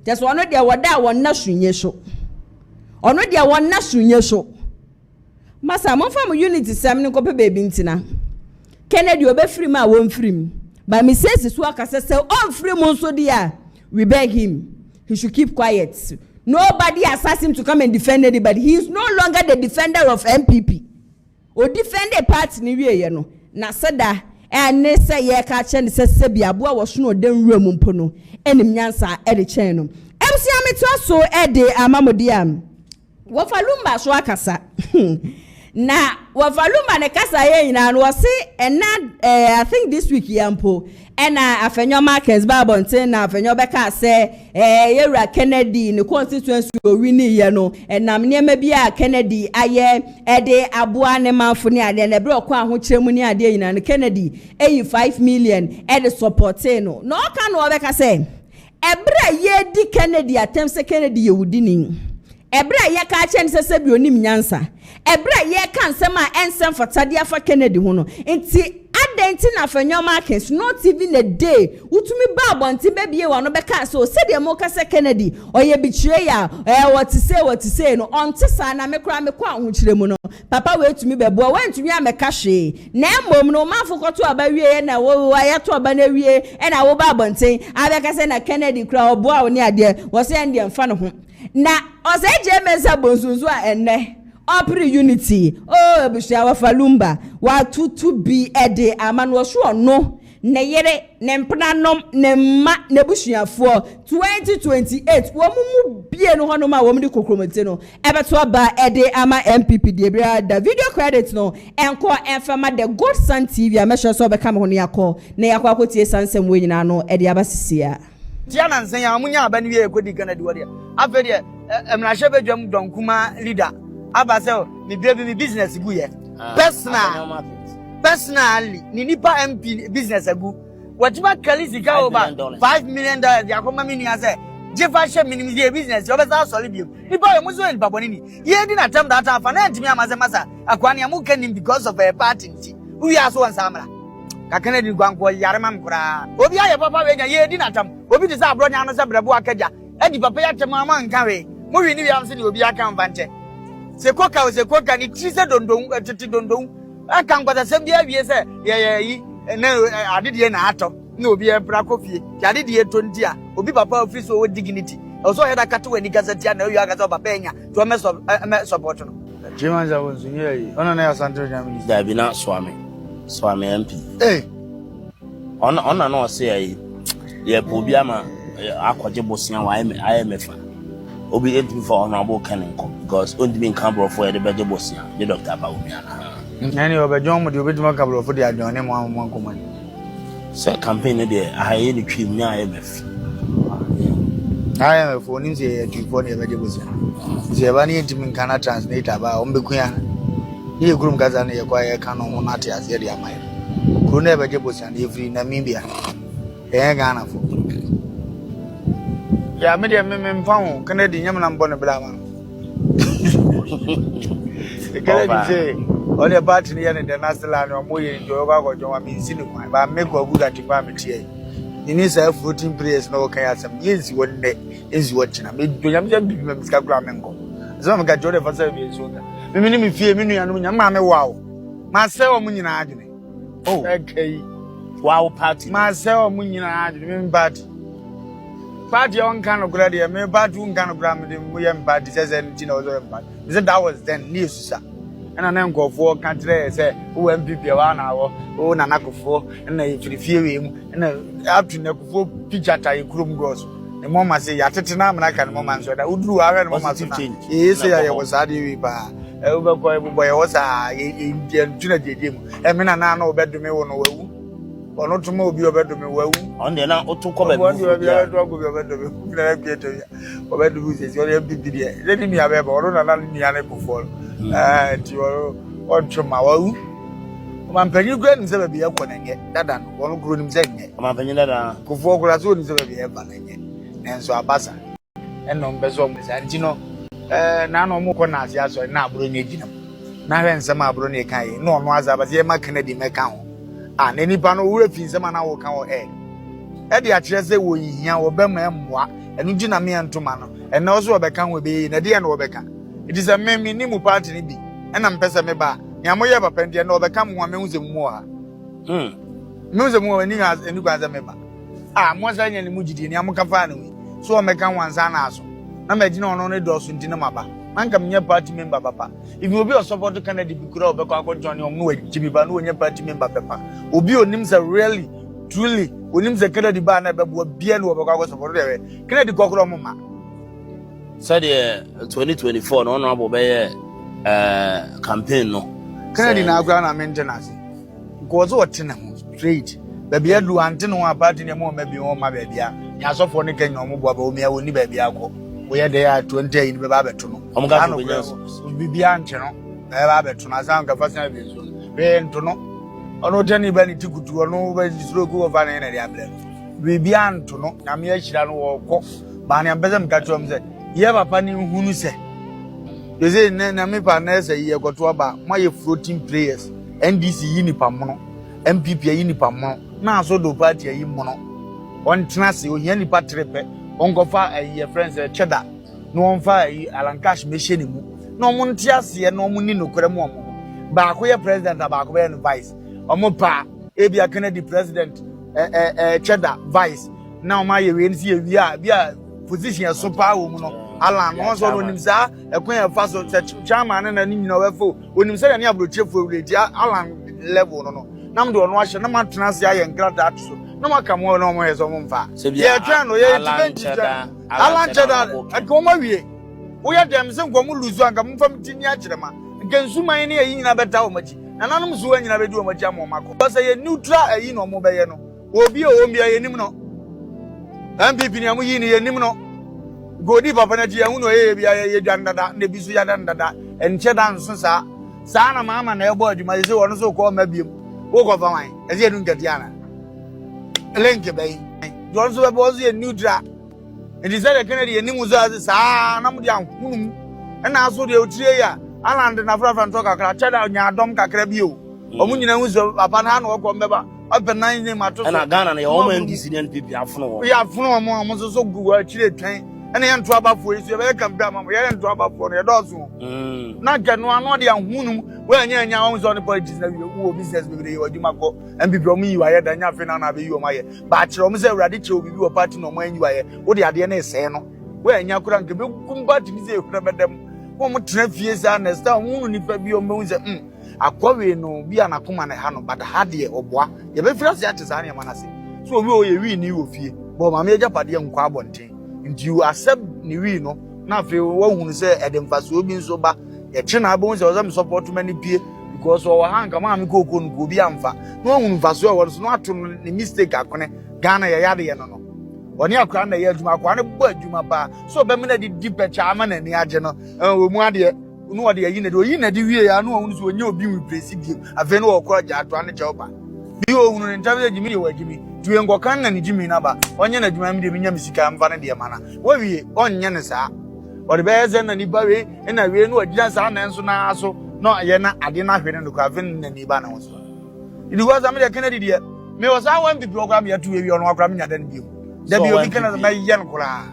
Just one of their wada one nation yesho. Or no dia one nation yesho. Masa mon fam unity sam ni kope baby ntina Kennedy obe free ma won free but me says so akase say all free mon so dia we beg him he should keep quiet. Nobody has asked him to come and defend anybody. He is no longer the defender of MPP or defend a party ni wie ye no na sada ne say ye ka che ne se bia bo wo so no den wura mu mpo no enim nyansa e de chen no emsi ameto so e de amamodiam wo falumba so akasa na wafaluma ne kasa ye ina no se ena I think this week yampo ena afenyo markets babonten na afenyo beka se yewra Kennedy ne constituency o wini ye no enam niema bia Kennedy aye de aboa ne manfo ne ade na bre okwa ho kyeremu ne ade ina no Kennedy 5 million de support no no ka no beka se ebra ye di Kennedy atem Kennedy ye wudini ebra ye ka chen se bi onim nyansa ebra ye kan sema ensem fatade afa Kennedy ho no enti adenti na fanyo markets not even a day utumi ba bonti bebie wa no beka so se de mo ka se Kennedy oye bichire ya what to say no ontisa na me kra me kwa ho kiremu no papa we tumi bebo wa ntumi ameka hwe na emom no mafokoto aba wie na wo ayeto aba na wie e na wo ba bonti abeka se na Kennedy kra obo a oni ade wo se ende mfa no ho na Osei Kyei Mensah Bonsu a enne opri unity ebushia wafalumba wa tutu bi ede amano so no ne yere ne mpnanom ne ma ne busuafo 2028 wo mumu bie no hono ma wo mdi kokromete no ebeto aba ede ama MPP de bra da video credit no enko enfama the Good Sun TV amehwe so obeka me hono yakọ na yakọ akotie sansem we nyina no ede abasisia Tiana nsen ya munya aba ni ye kodi Ghana di wode afa de emrahye bedwam donkuma leader aba se mi bia bi mi business gu ye personal personally ni nipa MP business agu watima kalisika over $5 million ya koma mini ase jefa she minimize business obesa solid bi nipa yo muso nipa bonini ye di na tam that afa na ntimi amaze masa akwani amuka nim because of a party nti we are so ansamra kakane di gwanko yare mam kura obi aye papa we nya ye di na tam obi di sa abro nya no se brebo akaja edi papa ya tem ama nka we mo wi ni wi am se ni obi aka mvante se koka ni trise dondon tete dondon aka nkwata se bia wie se ye yi na adede na ato na obi empra kofie adede ye tonti a obi papa office o dignity also head akato wani gazatia na wi aka so papa enya to me support no Kyei Mensah Bonsu ye ona na ya santo jamili da bi na swami MP ona no se ye ye obi ama akwaje bosia wa IMF obi enti for honorable kenenko because ondi bin camera for the beje bosia the doctor ba obi ana nani obejon mo de obi tuma camera for the adone mo amon so campaign there ahaye ni twim nya IMF oni se twifo ne beje bosia se ba ni enti min kana translator ba ombekuya ye group gaza ne ye kwa ye kana mo na te ase de amai kuro na beje bosia ne free na Namibia Ghana for ya me de me mfawo kana di nyam na mbone bla ma kana di say all the party near the national and mo ye njo ba ko jo ma mi sinu kwa ba me ko guda ti ba me tie ni ni say floating prayers no kan asem yes wonde ezi wochina me do nyam jam bi me ska kura me nko so me ga jo de fasa bi so ga me ni me fie me nua no nyam ma me wow ma se o mu nyina adwene okay wow party ma se o mu nyina adwene me party party on kind of grade me party on kind of grade me yam party says anything was party said that was then news sir and an go for country say who MPP na wo na nakofo na ifirifie we mu na up to nakofo picture tie krom gros the mama say ya tete na amna kan mama so da uduru ara na mama so yes ya was ade we ba e wo be ko boy was a e tuna jeje mu e me na obedume wo no wawu ono tuma obi obedume wawu on de na otukọ be obedume se o MPP de let me have ba ono na ni ya na kofo ti o tuma wawu mampanyi gura ni se ba bi yakọ na nye dada no ono gro ni se nye mampanyi dada kofo gura so ni se ba bi e ba na nye enso abasa eno mbezo mo se anti no na no mo ko na asia so na aburo ni ejina na hwe nsema aburo ni kan no ono azaba se ma Kennedy meka ho na nipa no wura fi nsema na wo kan ho e de a kire se wo yihia wo be ma emmoa enu gi na me ntoma no ena wo so wo be kan ho be na de na wo be kan it is a me ni mu party ni bi ena mpesa me ba ni amoye papa ndi na wo be kan mo me huze mu ha me huze mu ni ga enu ga za me ba mo sa nya ni mu gidi ni amuka fa na we so o me kan wansa na aso na me gi na ono ne do so ndi na maba manka mnya party member papa if you be a support Kennedy bikura obekọ akọ join om no wajibi ba no onye party member papa obi onim say really truly onim say Kennedy ba na bebo bia no obekọ akọ support dewe Kennedy kokoro mma said 2024 no no abo be campaign no Kennedy na agwa na maintenance because what na straight baby adu ante no party ne mo ma bi o ma ba bia ya sofo ne Kenya mo bo ba o mi a woni ba bia akọ we dey at 20 in baba beto no omuga so bibia nche no baba beto na san ka fasa be so be nto no ono tani ba ni tikutu ono ba disro go over na na dia ble bibia nto no na me ahira no wo kọ ba ne ambeza mkato mze ye papa ni hunu se yeze na me pa na se ye goto ba moye floating players NDC yi ni pa mono MPP yi ni pa mono na so do party yi mono on tenase o hia ni pa trepe ongofa your friends cheddar no onfa alankash machine mu no mo ntiase no mo ni nokore mu omo ba ko ye president ba ko be no vice omo pa ebia Kennedy president cheddar vice na o ma ye we nsi ye bia position so pa wo mu no alan no so no nimsa ekon ya fa so chairman na ni nyina wefo onimsa ne abrochefo redi alan level no na mdo no ahye na matena se aye ngrada atso na maka mo no mo yeso mo mfa ye twa no ye alan cheddar akoma wie wo ye dem se nkomu luzu anka mo fam tini akirema nka nsuman ne yi nyina beta wo machi na nanom so nyina bedi wo machi am mako basa ye neutral ayi no mo be ye no obi o mi ye nim no MPP ni amu yi ni ye nim no godi papa na ji hu no ye bia ye dwandada na bi so ya dandada en cheddar nso sa na mama na ebo adwuma ye se wono so ko ma biem Walk of mine, as you don't get Yana. A link, bay. Johnson was a new drag. It is a Canadian news as a number young. And I saw the Otria, Alan and Afra and Toka, Chada, Yadom Cacrebio. Omunina was upon hand or Comeba, up and 9 name at And I got an omen dissident people have flown. We have flown among us so good, Chile train, and I am trouble for you. Welcome, Dama. We are in trouble for your dogs. Not can one or the young woman when you're on the politics who business with you or Jumako and be from me. You are than nothing on you, my but you almost a radical with your party no when you are what the DNA say no. When you couldn't come back to say, remember them. One more 12 years and a star moon if you are moons. Akwawe no bi anakoma na ha no but ha de obwa ye be fira sia tesa na manase so we o ye wi ni ofie but mama eja pade nkwa abonten nti you accept ni wi no na fe wo hunu se edemfaso obi nso ba ye che na abon se o me support many pie because o ha nka ma me kokon ko bi amfa no hunu faso e wo so no ato ni mistake akone Ghana ye yade ye no no oni akwa na ye adwuma akwa na bo adwuma ba so be me na di pecha ama na ni age no wo mu ade no what they yin na di wie ya no wonu so onye obi wi presidium ave no okoro ja ato ane cheoba bi o hunu ntabe jimi wa jimi tuwe ngokan na ni jimi na ba onye na juma mi de minya misika mfa na de mana wo wie onye ne saa o de be ze na ni ba we na we no agina saa na enso na aso no ye na ade na hwene no ka ven na ni ba na so idi was am de Kennedy de me was a one people program ya tuwe wi ono akra minya dan bi da bi obi kana na yen kura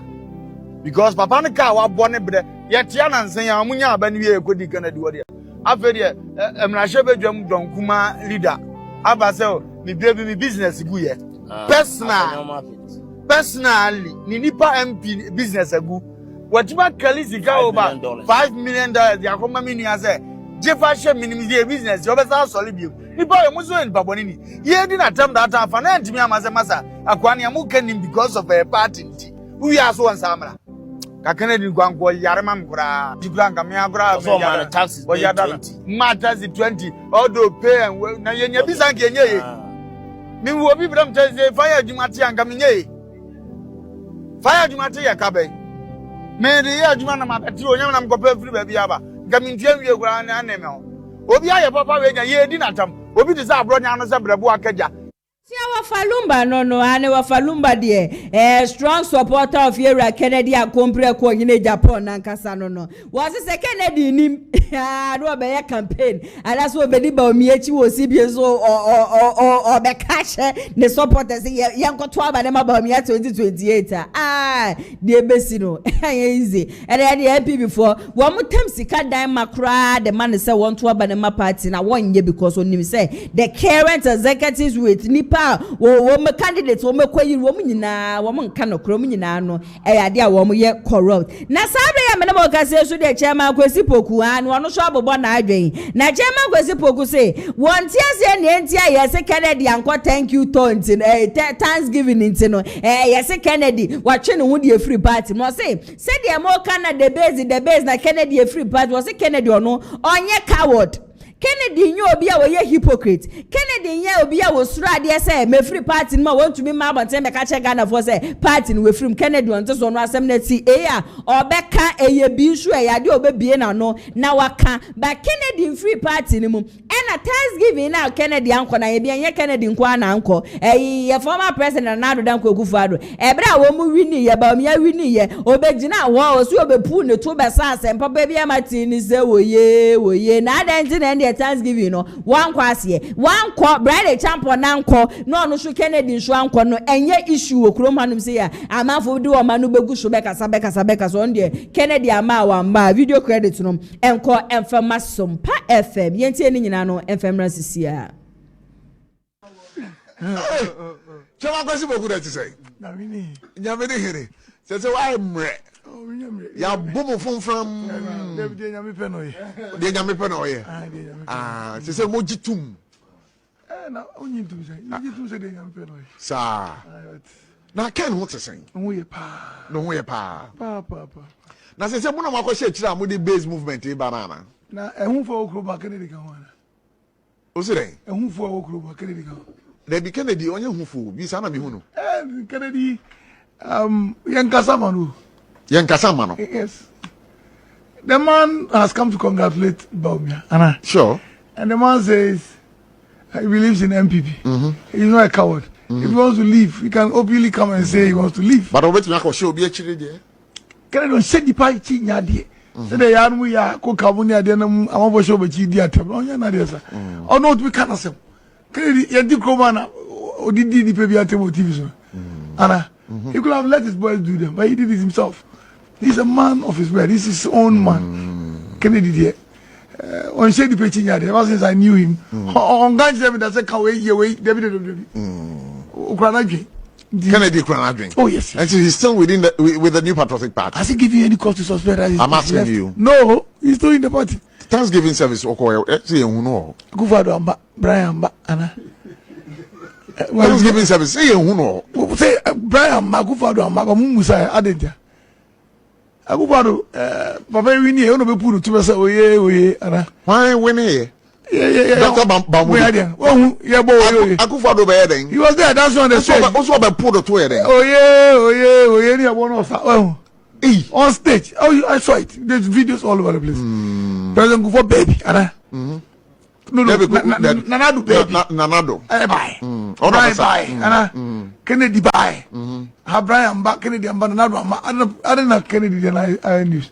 because papa ne ka wa bone bre ye tia na nsen ya munya aba ne wie ekodi Kennedy wo de afa de emrahye bedwam donkuma leader aba se mi baby mi business gu ye personally ni nipa MP business agu wajiba kalisi ka over $5 million ya akoma mi nua se jefa hye minimize business yo be sa solid bi nipa yo muso nipa boni ni ye di na tam that afa na ntimi amase masa akwani amu kanim because of a party nti we are so ansamra ka Kennedy gwanko yare mam kura digura ngame agura so man taxes o yada matters 20 odo pay and na yenya bisan ke nye mi wo bi bram tese fire adwumate angame nye fire adwumate ya kabe me de ya adwuma na mabeti onyam na mkopa free ba bi aba ngame ntia wie kura na aneme ho obi aye papa we nya ye di na tam obi de sa abro nya no se brebo akaja Tia Wafalumba no ane Wafalumba die strong supporter of Kyei Kennedy akompre ko nyine Japan na nkasa no was se Kennedy nim no be campaign and so be di ba omiechi wo sibie so o be cash ne supporters yankoto aba ne ma ba omia 2028 die besi no easy and the MP before wo mutam sika dan makra the man say want to aba ne ma party na wonye because onim say the current executives with nipa wo me candidates wo me kwayi wo nyina wo nka no kro nyina no ade a wo ye corrupt na sabe ya me na mo kase so de chairman Kwesi Poku anu ono so abobo na adwen na chairman Kwesi Poku say won tia se ne ntia ye se Kennedy anko thank you tont Thanksgiving nti no ye se Kennedy wa twe ne ho de free party no say de mo Canada the base na Kennedy free party wo se Kennedy ono onye coward Kennedy nye obi a wo ye hypocrite Kennedy nye obi a wo suru ade say me free party ma want to be ma bonten be ka che Ghana for say party we free Kennedy on so no asem na ti ya obeka eye bi nsu ya de obebie na no na waka ba Kennedy free party ni mu na Thanksgiving na Kennedy anko na ye bi nye Kennedy nko na anko ye former president na adodan Kwakufu Ado ebra wo mu wini ye ba me wini ye obegina wo so obepu ne to be sa asem papa bi amati ni se woye na adanti na Thanksgiving no one kwase one ko bride champion nanko no so Kennedy nso anko no enye issue okrom hanum se ya amafo de o manu begu so beka so on de Kennedy ama wa mba video credit no enko enfama sompa FM yentie ni nyina no enfamra sisia chama kwesi boku da tisai na wini nyame de here se wa mre ya bomo fonfram de nyame pe no ye se mojitum na onyi tum se de nyame pe no ye sa na ken ho tesen ho ye pa na se mo na makọ she kira mo de base movement e banana na ehun fo okro ba Kennedy kan wana o se den ehun fo okro ba Kennedy kan de bi Kennedy onye hufu bi sa na bi hu no Kennedy yankasa manu. Yes. The man has come to congratulate Baumia. Anna. Sure. And the man says, He believes in MPP. He's not a coward. If he wants to leave, he can openly come and say he wants to leave. But over to me, I show be a chili there. Can I don't say the party in Yadi? So the yarn we are cook Cabunia, then I'm over show with you, dear Tabon, or not, we can't say. Can you do Cromana or did the baby at TV? Anna, he could have let his boys do them, but he did it himself. He's a man of his word. He's his own man. Kennedy dear. On Shady Pechin Yard, ever since I knew him. On Ganj 7, that's a Kaway, David. Kennedy Kranadwin. Oh, yes. And so he's still with the New Patriotic Party. Has he given you any cause to suspect that I'm asking you. No, he's still in the party. Thanksgiving service, see you know. Gufado Brian Anna. Thanksgiving service, see you know. Say Brian Magufado Magamusa Adenja. Agufado, Papa Winnie, you know, be put to us away, Anna. Why win here? Yeah. Dr. Bamu. Oh, yeah, boy. Akufado Beding. He was there, that's one the stage. Also, about put to it. Oh, yeah, one of that. On stage. Oh, I saw it. There's videos all over the place. President Gufo baby, Anna. No, Nanado baby. Nanado. Bye. Bye. Anna. Kennedy bye. Have Brian back, Kennedy and Nanado. I don't know Kennedy and I news.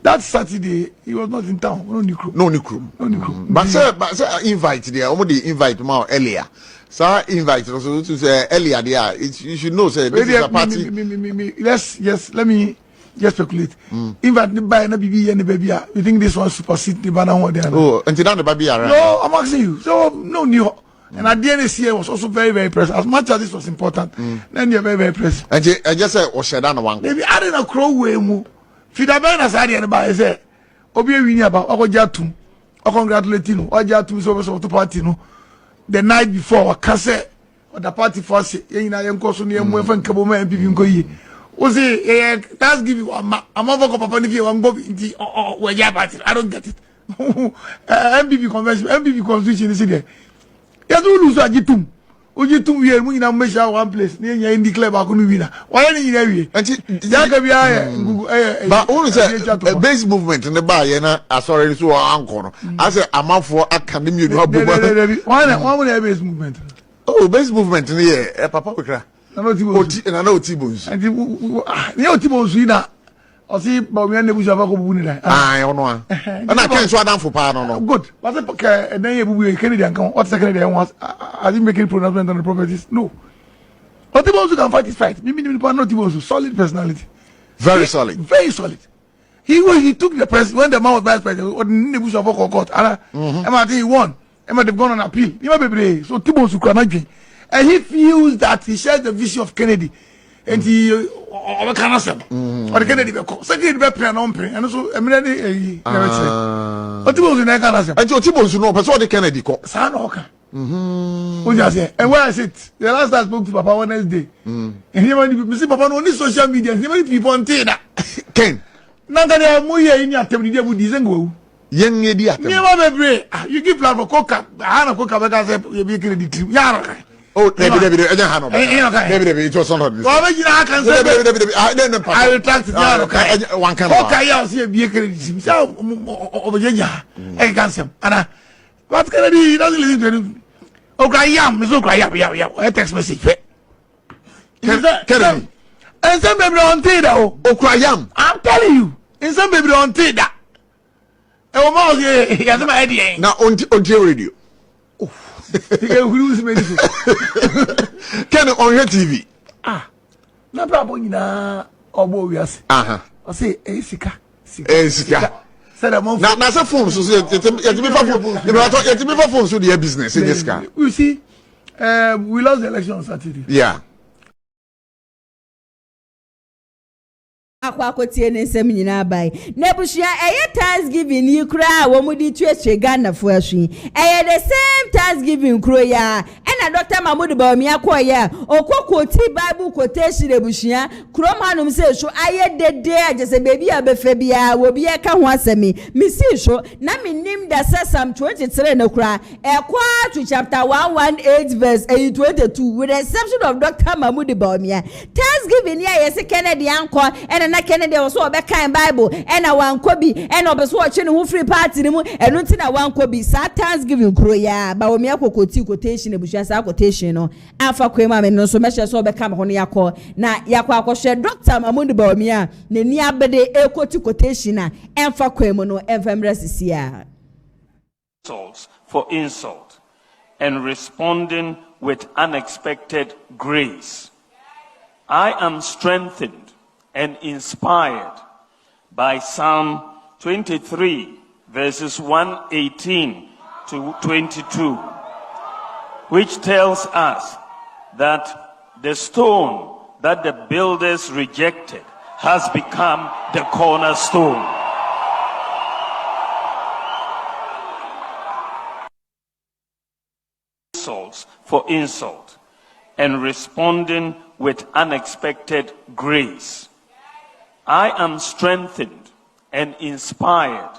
That Saturday, he was not in town. No new crew. But sir, invite there. Already invite more earlier. Sir, invite also to say earlier there. You should know, say this is a party. Let me just speculate. Invite the buy and the baby and the baby. You think this one supersede the banner one there? Oh, until now the baby are right. No, I'm asking you. So no new. And at the end of the year was also very, very pressed. As much as this was important, then you're very, very pressed. And just say, or Shadana one. Maybe adding a crow way move. Fidabena side and by say, Obi Winyaba, Ojatum, or congratulating, or Jatum is over to party. No, the night before, cassette, or the party for say, in I am causing you more than Kaboma and Pipinko. Was it, that's give you a mother of Papa Nicky and go into where you party. I don't get it. MPP convention, MPP constitution is there. Yes, we lose a Jitum. Ujitum we are moving and measure one place near your indie club. I couldn't win. Why any area? But only say base movement in the bar, I saw it so uncle. I said, I'm out for academy. Why would I base movement? Oh, base movement in the air, Papa. And I know Tibos. And you Tibos, I see, but we are never going I don't know. And I can't swear down for pardon. Good. What's the and then we Canadian come. What's the Canadian was? I didn't make any pronouncement on the properties. No. But the ones who can fight his fight. Maybe not was solid personality. Very solid. Very solid. He took the press when the man was vice president. Or the bush of court. He won. They've gone on appeal. So Tibos who cannot. And he feels that he shares the vision of Kennedy. And he or the Kennedy second be plan on and also eminently but was in Canada. And your Tibos know but what the Kennedy call San Oka. And where I sit, the last I spoke to Papa Wednesday. And he wanted Papa on this social media, he many people on Tina. Ken. None that they are more in your temple with Dizengo. Young idiot. You give plan for Coca, Hannah Coca, you be Yara. Oh, David, it was not. I retract it. One can I see a vehicle himself over Jenya. I can't say. Anna, what can I do? He doesn't listen to him. Oh, cry yam, Miss O'Cry, a text message. And some baby on Teda, oh, cry yam. I'm telling you, and some baby on Teda. Oh, Mouse, he has my idea. Now, on your radio. Can on your TV? No problem. Obo yes. I say Sika. Sika. Said a month. Now, that's a phone. So, you have to be phone to the business in this car. You see, we lost the election on Saturday. Yeah. Akwakotie ne nsem nyina bai na bushia Thanksgiving yi kura wo mudi tuetwe Ghana fo ahwi the same Thanksgiving kuro ya na Dr. Mahmoud Bawumia akoya okokoti Bible quotation ebushia kuro manum se so dede agese baby abefa bia wo bia ka ho asemi misi so na minim da Psalm 23 na kura ekwa to chapter 118 verse 22 with the exception of Dr. Mahmoud Bawumia Thanksgiving ya Kennedy anko na Kennedy was so kind Bible and a one kobi and obes watching who free party no and nothing a one kobi Thanksgiving kroya ba o me akokoti quotation e bushasa quotation no afa kwema me no so me so be kam hono yakọ na yakọ akọhwe Dr. Mamudu Bawumia na ni abede ekoti quotation na emfa kwemu no emfamra sisia for insult and responding with unexpected grace. I am strengthened and inspired by Psalm 23 verses 118 to 22, which tells us that the stone that the builders rejected has become the cornerstone. For insult and responding with unexpected grace. I am strengthened and inspired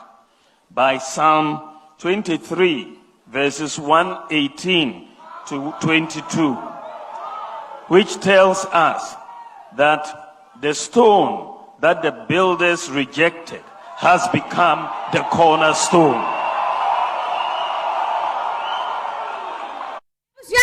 by Psalm 23 verses 118 to 22, which tells us that the stone that the builders rejected has become the cornerstone.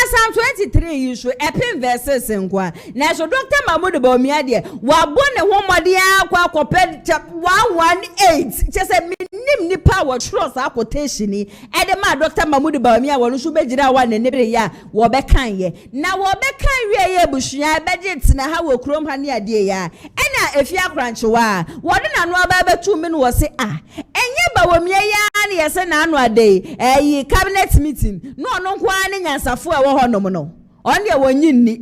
Psalm 23 you should epin verses nkwa na so Dr. Mamudu Bawumia de wa bone homode akwa akoped 118 chese minim nipa wo trust quotation ni e de ma Dr. Mamudu Bawumia wo no so begira wa na nebere ya wo be kan ye na wo be kan wie ye bushua beje tina ha wo krom ha ne ade ya ena efia kranche wa wo de na no aba betu me no wo se enye Bawumia ya na yese na anu ade yi cabinet meeting no no kwa ne nyansafo e wo honom no on ye wonyinni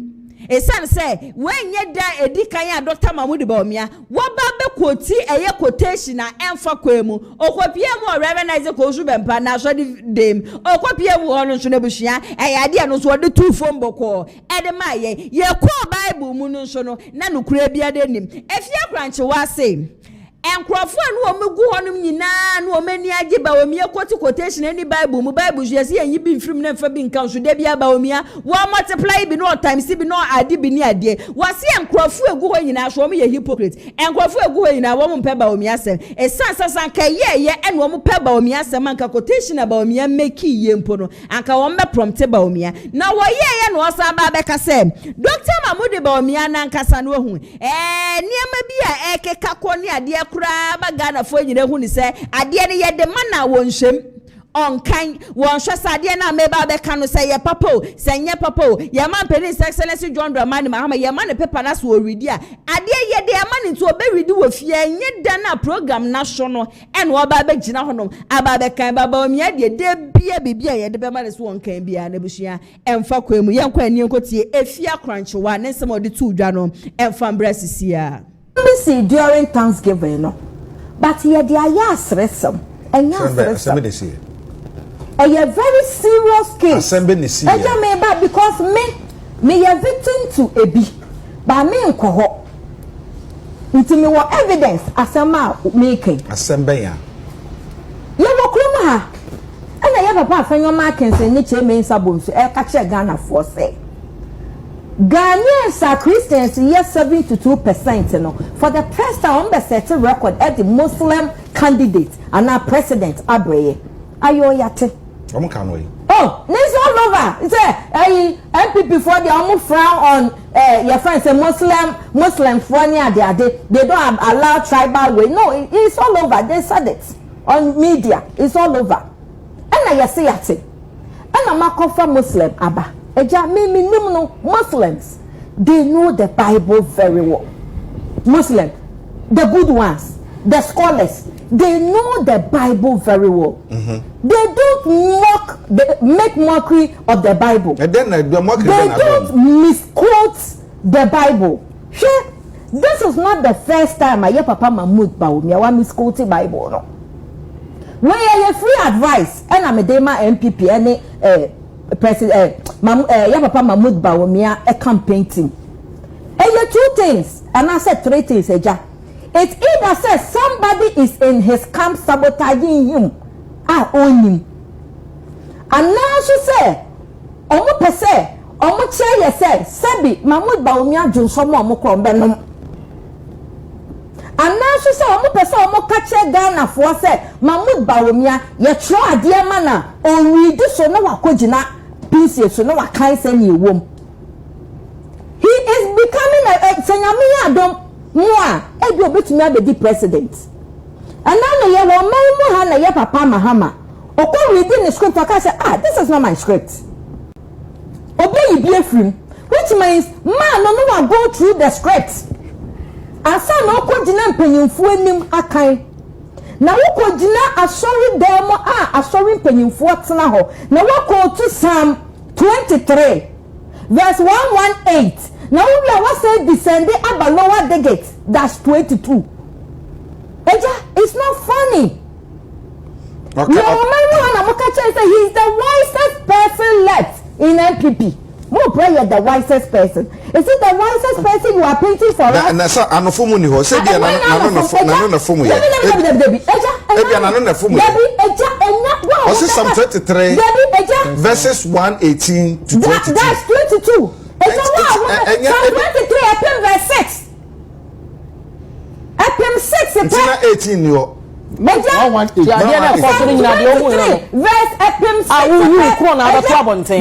esan say wenye da edikan ya Dr. Mamudu Bawumia wo ba be quote eye quotation na emfa kwemu okopie mu recognize ko su bempa na so dem okopie mu hono so na bushia ade no so de two phone boko e de ma ye ko Bible mu no so no na nukura bia de nim efia kranche wa say enkrofo anu omugu honum nyina no omani age Bawumia quotation any Bible mu Bible yesi enyi bi mfrim na mfa bi nkan so de bia Bawumia wo multiply bi no times bi no ade bi ni ade wase enkrofo egu ho nyina so om ye hypocrite enkrofo egu ho nyina wo mpe Bawumia sem esan ka ye ene wo mpe Bawumia sem anka quotation na Bawumia make ye mpo no anka wo mbe prompt Bawumia na wo ye no osa ba be ka sem Dr. Mamudu Bawumia na nkasa no hu niam bi a ekeka ko ni ade kura ba Ghana fo nyire hu ni se ade ne ye de mana won hwem onkan won hwesa ade na me ba be ka no se ye papo se nye papo ye man His Excellency John Dramani Mahama ye man paper na so ready a ade ye de man nti obe ready wo fie nye da na program na so no en wo ba be gina honom aba be kan ba Bawumia de bibia ye de be man so onkan bia na bushia emfa kwemu ye nkwa ani enkotie efia crunch wa ne se mo de tu dwa no emfa brasisia we see during Thanksgiving, no, but here they are resum and yes, a very serious case. And because me a victim to a B, but me in cohort. Until me what evidence as a man making. Assembly. You walk room, and I have a part from your markings and Kyei Mensah Bonsu, a catcher Ghana for say. Ghanaians are Christians, yes, 72%. You know, for the first time, on set a record at the Muslim candidate and our president Abreye. Ayoyate. Oh, this all over. It's a MPP for the almost frown on your friends a Muslim for they don't allow tribal way. No, it's all over. They said it on media. It's all over. And I say it. And I'm a confirmed Muslim Abba. Muslims, they know the Bible very well. Muslims, the good ones, the scholars, they know the Bible very well. They don't make mockery of the Bible. And then they don't misquote the Bible. Sure, this is not the first time I hear Papa Mamudu Bawumia wa misquote the Bible. No, where you free advice, and I'm a Dema MPP and President Papa Mamudu Bawumia a campaigning. And two things, and I said three things. It either says somebody is in his camp sabotaging him, I own him. And now she said, Omo pese, Omo chair say, Sebi Mamudu Bawumia Jun somo Omo Krombenum. And now she said, "Omo person, omo catch Ghana for say Mahmoud Bawumia. You try dear mana on we do so no wakojina pieces so no wakai send you womb. He is becoming a senyamiya dom moa. Ebi obetumi abedi president. And now ye wo mai hana ye papa Mahama. Oko reading the script for say this is not my script. Obey you be free, which means man no one go through the script. Asa na okojina mpanyimfo anim akan na wokojina asori demo asori mpanyimfo atena ho na wako to Psalm 23 verse 118 na we say descending aba lower digit that's 22. Eja, it's not funny. Okay. No man na mokache say he is the wisest person left in MPP. More prayer the wisest person. Is it the wisest person you are painting for us? Na sa anofomu ni ho. Say dia na na fomu ye. Eja na na fomu. Eja enya. Ose Psalm 23 verses 118 to 22. That's 22. Eja Psalm 23 verse 6. Epem 6 it's not 18 yo. Verse Epem 6.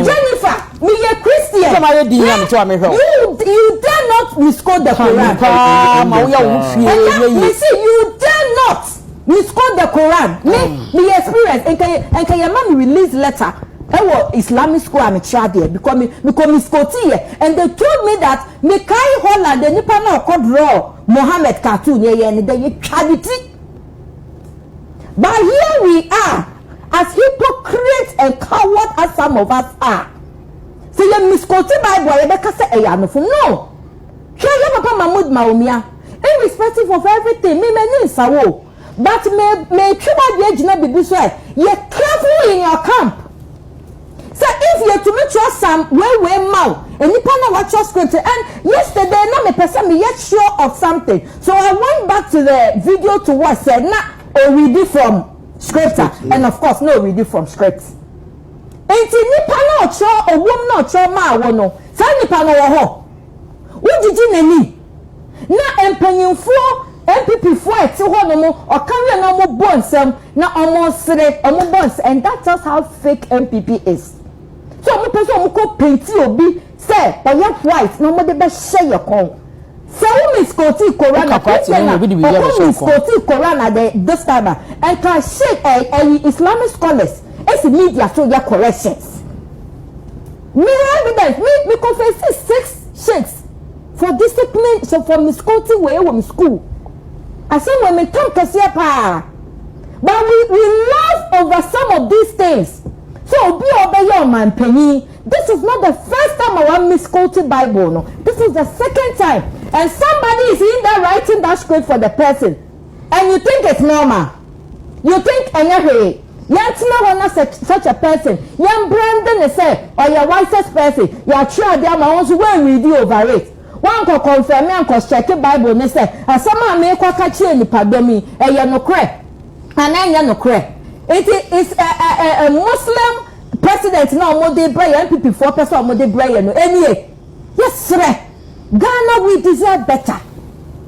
Jennifer, me a Christian. You dare not misquote the Quran. You see, you dare not misquote the Quran. Me experience and can your mom release letter. I was Islamic school. I'm a child here because me misquote here, and they told me that me carry Holland the Nipa na called raw Mohammed cartoon here and they charity. But here we are, as hypocrites and cowards as some of us are. So you misquote Bible, you say no. Try Papa Mahmoud Bawumia, irrespective of everything, me sawo. But me try to be so. You're careful in your camp. So if you're to make sure some way mouth and you can't watch your scripture, and yesterday na me person me yet sure of something. So I went back to the video to what said or read it from scripture, and of course no read it from script. Enti nipa na ocho owom na ocho ma wo no sa nipa no wo ho wujiji nani na empanyimfo MPP fo eti ho no mo okanwe na mo bonsem na omo sere omo bons, and that's just how fake MPP is. So omo person omo ko painti obi say oya white na mo de be share your con. So we misquote Quran at this time and can shake Islamic scholars as media show their corrections. Me evidence, me confess 6 sheikhs for discipline, so for misquoting where we school. I say when we talk pa, but we love over some of these things. So be obey your man penny. This is not the first time I want misquoted Bible. No, this is the second time, and somebody is in there writing that script for the person, and you think it's normal. You think anyway, such a person. Young Brandon is say, or your wisest person. You are sure they are my own. When we do over it, one can confirm me and can check the Bible. And say, as someone may catch you in the pandemic, and you're no crap, and then you're no crap. It is a Muslim president now more dey bray MPP 4% more dey bray no anyway. Yes sir, Ghana we deserve better.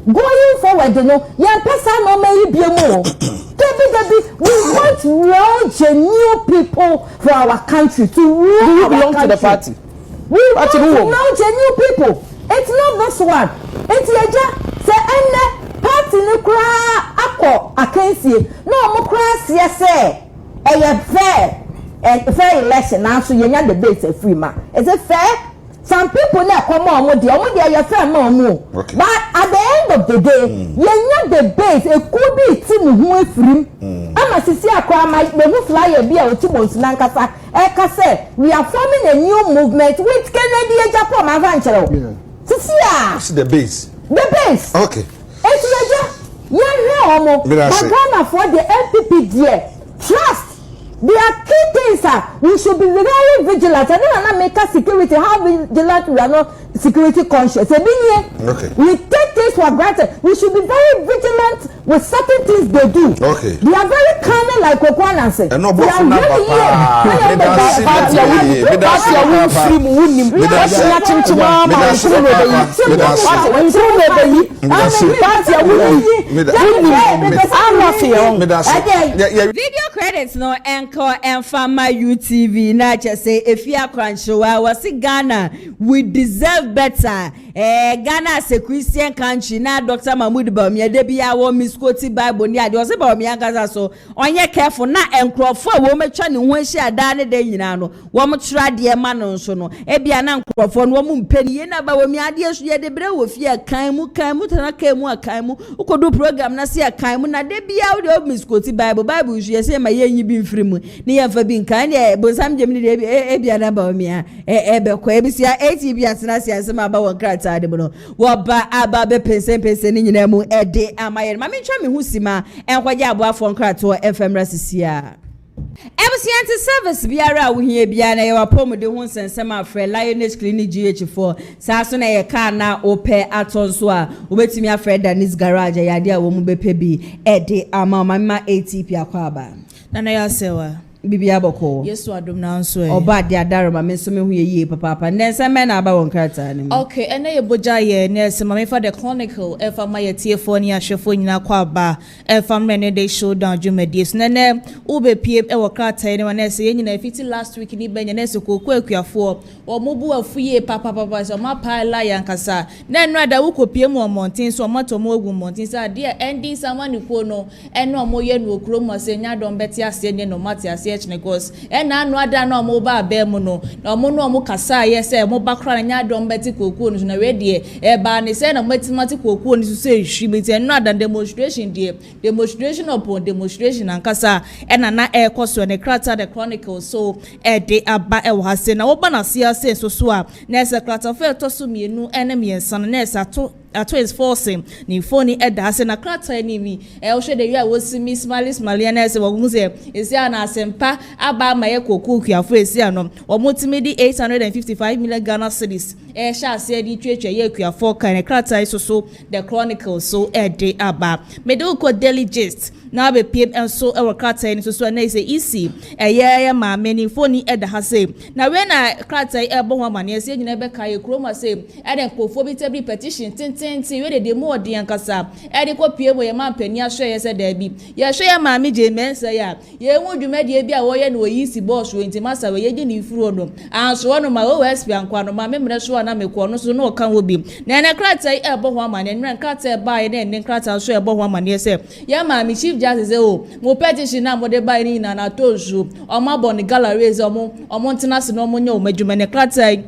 Going forward, you know, young person no may be more. We want real genuine people for our country to rule. Do you belong to the party? We want real genuine people. It's not this one. It's Yaja say any party no cry akọ akansie no mo cry say fair. And fair election now, so you the base a free man. Is it fair? Some people now come on, your fair more. But at the end of the day, you the base, it could be team who is free. I'm a CC, my fly a beer or 2 months. Lankasa, Eka said, we are forming a new movement with Kennedy Agyapong Avanchero. What's the base? The base. Okay. It's but Ghana for the MPP dear. Trust. There are key things, we should be very vigilant. I don't want to make us security. How vigilant we are not security conscious. Okay. We take things for granted. We should be very vigilant with certain things they do. Okay. They are very cunning like Okwana said. And no they are really video credits no encore and Fama UTV na just say if you are Kranchowa was Ghana we deserve better. Ghana as a Christian country na Dr. Mahmoud Bawumia de bia wo misquote Bible ni ade o se Bawumia gaza so onye careful na enkrofo a wo metwa ne ho ahia da ne de nyina no wo mtra de ma no so no e bia na enkrofo no wo mpani ye na Bawumia ade so ye de bre wo fie kan mu tana kan mu akan mu ukodu program na se akan mu na de bia wo de misquote Bible you say my ye bi mfiri mu ne ye fa bi nkan ne bonsam gem ne de e bia na Bawumia be ko e bi sia 80 bia tena sia se ma ba won krata ade mu no wo ba aba be pensen ne nyina mu e de amaye ma me ntwa me husima enkwaje aboafo nkrato FM rasisia Ebusianti service biara wo hie bia na ye wapom de ho nsensem afre Lioness Clinic GH4 saa so na ye ka na ope atonso a obetimi afre Danis Garage ya de a wo mu bepe bi e de amama ATP akwaba na ya sewa bibia boko yesu adom na nso e oba de adaroma me so me hu ye papa ndense me na aba won krata ni okay ene ye boja ye nese mama fa the chronicle e fa ma ye tiefo ni ahwefo nyina kwa ba e fa me ne dey show down jumedies nene ube pie e wo krata ni nese ye nyina fiti last week ni benya nese koku akuafo o mobu afu ye papa so ma pa la yankasa na enu ada wo kopie mu omontin so mato mo ogu montin sa de endi sama ni ko no eno mo ye no okromo se nya don beti ase ne no mati ase because na anu ada na omo ba be mu no na omo no omo kasa ye se mo bakra na nya dom beti kokuo no na we de e ba ne se na matimati kokuo no so ehwi beti no ada demonstration de demonstration upon demonstration ankasa na e koso ne krata the chronicle so e de aba e wo hase na wo ba na sia se so a na se krata fe to so mienu ene miensa na se ato is forcing ni phone eda se na krata ni mi o hwe de wi wo simi smali na se wo hu se esi ana asempa aba ma ye koku kuafo esi ano o motimi di 855 million Ghana cedis sha se di twetwe ye kuafo kan krata so the chronicle so de aba me do ko daily gist na be pm enso e wo krata ni so na say easy ye ma many phone eda ha se na we na krata e bo ho amane se nyina be kai kroma se e den kofo bi tabi petition tintin we de mo odi ankasa e de ko pie mo ye ma pani ahwe ye se da bi ye hwe ye ma me Kyei Mensah ya ye hu dwumade bi a wo ye no yisi boss we ntimasa we ye gi ni furu no anso no ma wo wesp ankwa no ma memre so na me ko no so no kan wo bi na na krata e bo ho amane nren krata e ba ye na ne krata so e bo ho amane se ye ma me chief justice o mo petition na mo de ba ni na tozu o ma bo ni gallery ze o ntina se no mo nya o madwuma ne krata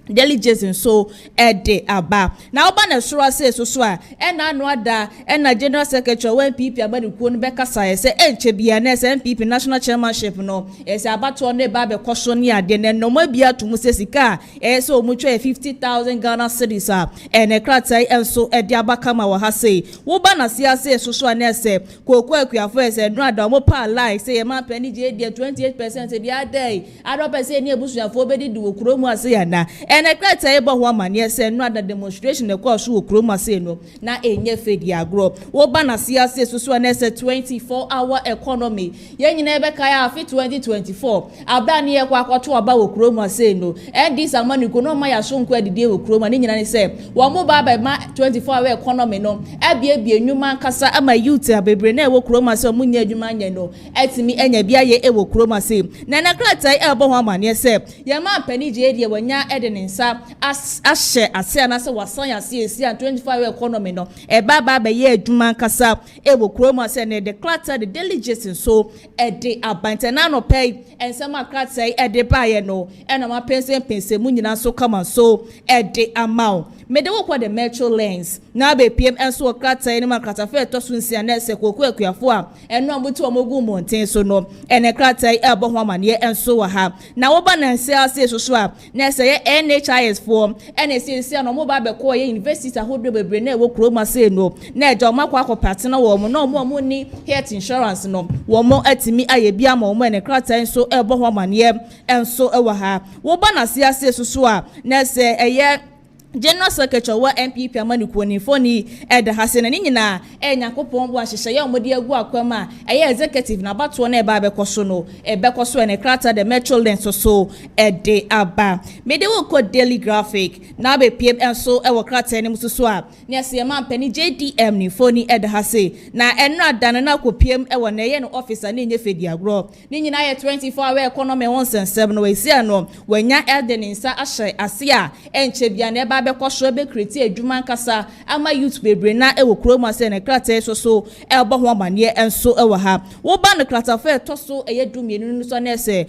diligence so de aba na oba na sura say so a na anu ada na general secretary when PP abadikuo no be kasa ye say enche bia na MPP national chairmanship no say abato no ba be koso ni ade na no ma bia to mu se sika so mu twa 50,000 Ghana cedis a na kratai enso de abaka ma wa ha say wo ba na sia say so na say koku akuafo say no ada mo pa like say ye ma pani je de 28% de adai ado person ni ebusuafo be di wo kuro mu ase ya na ene krata ebo ho amane se no ada demonstration e kwa so okroma se no na enye fedi agro wo ba na sia se so na se 24-hour economy ye nyina ebe kai afi 2024 abda ne ye kwa akoto aba okroma se no and this amani ko no ma ya so nko adide okroma ne nyina ne se wo mo ba ba ma 24-hour economy no ebie enwuma nkasa ama youth abebre na e okroma se omunya adwuma nya no etimi enya bia ye e okroma se na krata ebo ho amane se ye ma pani je die wanya ede nsa ashe ase anase wasan ase esi 25 economy no e baba be ye adwuma nkasa e wo kroma se ne declare the diligence so e de abante na no pay ensema krata e de ba ye no e na ma pense mu nyina so kama so e de amount me de wo kwa the metro lanes na be pm enso krata ni ma krata fe to so nsia na se koku akuafo a eno amutu omogu monten so no ene krata e bo ho amane enso wa ha na wo ba na nsia ase so a na se ye NHIS form NSC no mo ba be ko ye university ahodo bebre na wo kroma se no na ejo makwa akopate na wo mo no mo ni health insurance no wo mo atimi aye bia ma mo ene krata enso e bo ho amane enso e wa ha wo ba na sia se so a na se eye General Secretary wa MPP amanikuo ni foni eda hase na nyina Nyankopon bo ahyehyɛ ya omodi agu akwama executive na bato na eba bekoso no bekoso ne krata the metro lens so ede aba mede wo ko Daily Graphic na be PM enso wo krata ne mususu a ne ase ma mpani JDM ni foni eda hase na enra adan na ko PM wo na ye no officer ne nye fedi agro ne nyina ye 24 hour economy 177 no we sia no wanya eldeninsa ahye ase a enche bia na eba bekɔhwe be kreti adwuma nkasa ama youth bebre na ewo kroma se ne krata so ebo ho amane enso ewo ha wo ba ne krata fa toso dumienu no so na se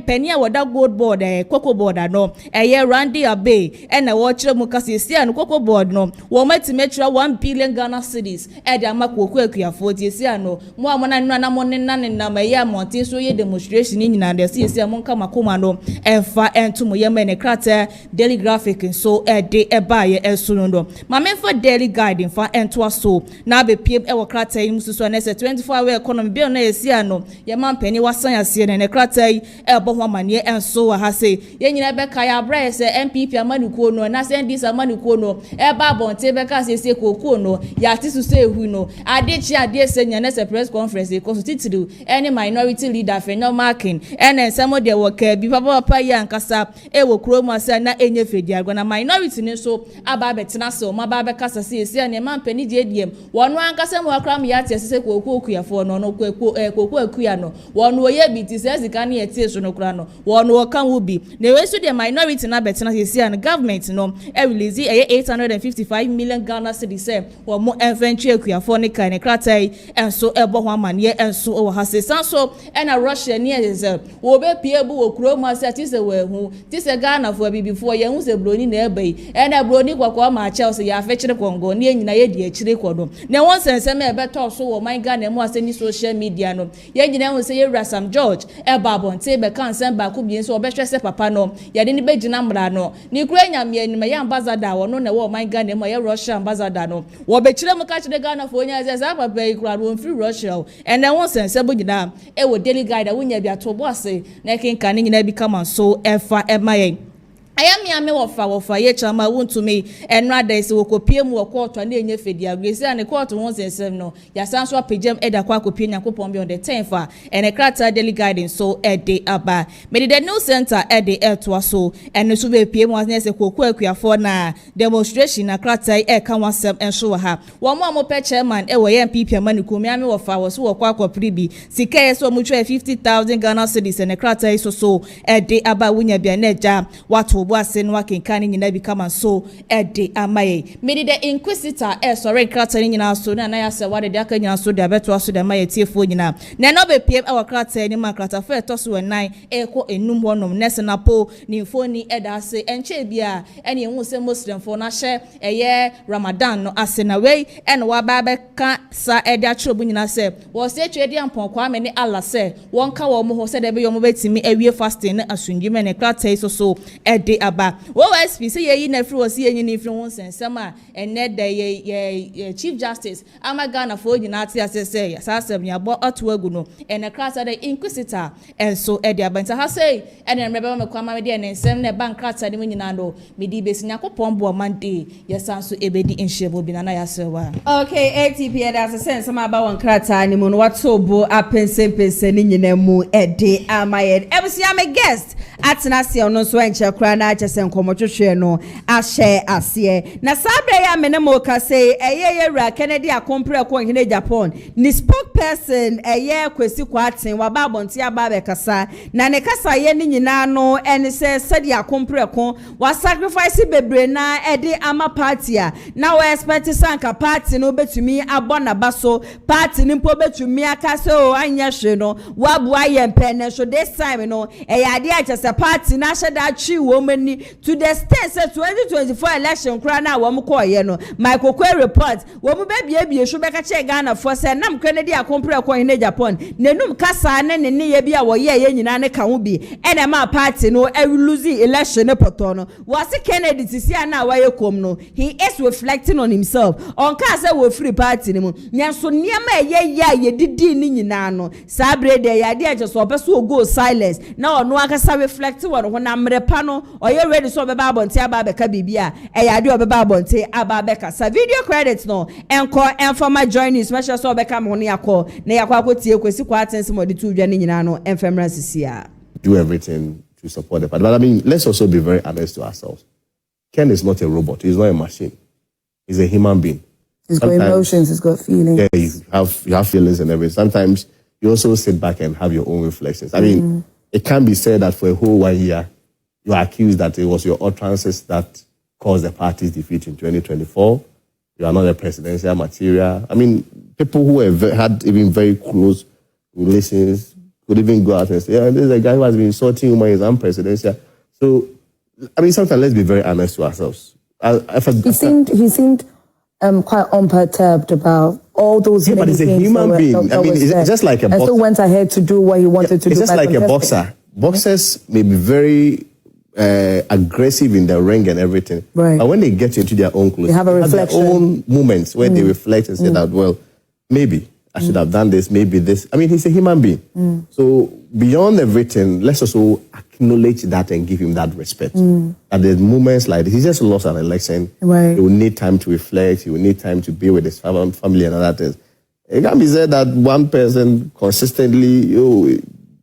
pani a woda gold board cocoa board no Randy Abe na wo kire mu kasa esi an cocoa board no wo matimetra 1 billion Ghana cedis de amako okuakuafo ti esi an no mo amona nnu na mo ne na ma ya monte so ye demonstration ni nyina de esi mo nka makoma no enfa entomo ye ma ne krata Daily Graphic so de eba ye ensuno ndo ma menfa Daily Guide fa ento aso na be PM e wo krata yi mususu na se 24 hour economy bill na esi an no ye ma mpani wasan ase ne krata yi ebo ho amane enso wa ha se ye nyina be ka ya bra se MPP amanikuo no na se ndis amanikuo no eba bonte be ka se kokuo no ya tisu se ehu no adechi ade se nya na se press conference e koso titiru any minority leader fe no marking ene samo de wo ka bi papa ya nkasa e wo kroma se na enye fedi agwa na minority ni so aba betena se o ma ba be kasa se esi ane ma mpani JDM wono ankasa mo akram ya tie se kokuo okuyafo no no kokuo akuya no wono ye bi ti se zika na ye tie so no kura no wono kan wo bi na we so the minority na betena se esi ane government no e release 855 million Ghana cedis se wo mo infantry akuyafo ne kan ne kratai enso ebo ho amane enso o ha se sanso e na Russia ni e wo be pie bu wo kuro ma se ti se we hu ti se Ghana fo bibifo ye hu se broni na ebe e na broni kwakwa ma Chelsea ya fechire Kongo ni enyina ye di akire kodo na won sense me ebe to so wo man Ghana mu ase ni social media no ye nyina hu se ye Rasam George e babonte be kan sen ba ku bien so obehwe se papa no ye de ni be gina mra no ni kura nyame enima ye ambassador wo no na wo man Ghana mu ye Russia ambassador no wo be kire mu ka kire Ghana fo nya se sa papa e kura won free Russia and then won sense bo gina e wo Daily Guide wo nya bi atobo ase na kenka ni nyina bi kama so efa emaye ayami wofa ye chama wonto me enrada ise wokopie mu wokoto na enye fedi agresi ane court won sensem no ya sanso apegem eda kwa kopie Nyankopon bi on the 10th ene krata Daily Guide so ede aba me the new center ede eto so ene so be pie mu ane se koku akuafo na demonstration na krata e ka wasem enso ha wo mo amope chairman e wo ye MPP amaniku me ame wofa wo so wokwa akopri bi sika ye so mu 50,000 Ghana cedis ene krata so ede aba wunya bia na ja wato ase no akenkane nyina bi kama so ede amaye mede the inquisitor sorry krata nyina so na ya se wade de aka nyina so de abeto so de amaye tiefo nyina na no be PM e krata ni ma krata fa to so nan ko enum honom nesenapo ni mfoni eda ase enche bia ene hu se muslim fo na hye eye Ramadan no ase na we ene wa ba be ka sa ede achobu nyina se wo se twedi ampon kwa me ni Allah se won ka wo mo ho se de be yo mo betimi awie fasting na asundwime ne krata so ede aba wo SP say ye na free was ye ni free won sensem a ene da ye Chief Justice Amagana for nyina ate asese ya sasem ya bo atwagu no ene krata the inquisitor enso ede aba nta ha say ene mrebe me kwama me de ene nsem na bank krata ni nyina no me di besi Nyankopon bo mande ye sanso ebedi nhebo bi na ya sewa okay ATP da sense ma ba won krata ni mu no watobo apense ni nyina mu ede amaye ebusi am guest atena se ono so enche kra na achese nkomotwehwe no ahye ase na sabre ya menemo ka say eye ra Kennedy akompre ko hine Agyapong ni spokesperson eye kwesi kwaten wa ba bonte aba be kasa na ne kasa ye ni nyina no ene se sedi akompre ko wa sacrifice bebre na ede ama party a na we expect sanka party no betumi abona baso party ni mpo betumi aka se o anya hwe no wa bu ayempe ne so this time no eye ade achese party na sheda chi wo mani to the state say 2024 election kra na wo mko ye no Michael Kwe report wo mu bebie hwe beka che Ghana for say nam Kennedy akompre ko hine Agyapong nenum kasa ne ye bia wo ye nyina ne ka ho bi ene ma party no e lose election ne poto no was Kennedy tisi na wa ye kom no he is reflecting on himself on ka say wo free party ne mu nyanso niam ye didi ni nyina no sabre de ya de aje so opeso go silence na ono akasa reflect on honamre pano or you ready so beba bonte ababeka bibia e yade obeba bonte ababeka sa video credits no enko informa joining special so beka mo ne akọ na yakọ akotie kwesi kwa atense mo de tu dwa ne nyina no enfemra sisia. Do everything to support the party. But I mean, let's also be very honest to ourselves. Ken is not a robot. He's not a machine. He's a human being. He's got emotions. He's got feelings. Yeah, you have feelings and everything. Sometimes you also sit back and have your own reflections. I mean, it can be said that for a whole 1 year, you are accused that it was your utterances that caused the party's defeat in 2024. You are not a presidential material. I mean, people who had even very close relations could even go out and say, yeah, this is a guy who has been insulting women, he's unpresidential. So, I mean, sometimes let's be very honest to ourselves. He seemed quite unperturbed about all those but he's a human being. I mean, it's just like a boxer. And still went ahead to do what he wanted to do. It's just like a boxer. Boxers may be very aggressive in the ring and everything. Right. But when they get into their own clothes, they have their own moments where they reflect and say that, well, maybe I should have done this, maybe this. I mean, he's a human being. So beyond everything, let's also acknowledge that and give him that respect. At the moments like this, he just lost an election. Right. He will need time to reflect. He will need time to be with his family and other things. It can be said that one person consistently,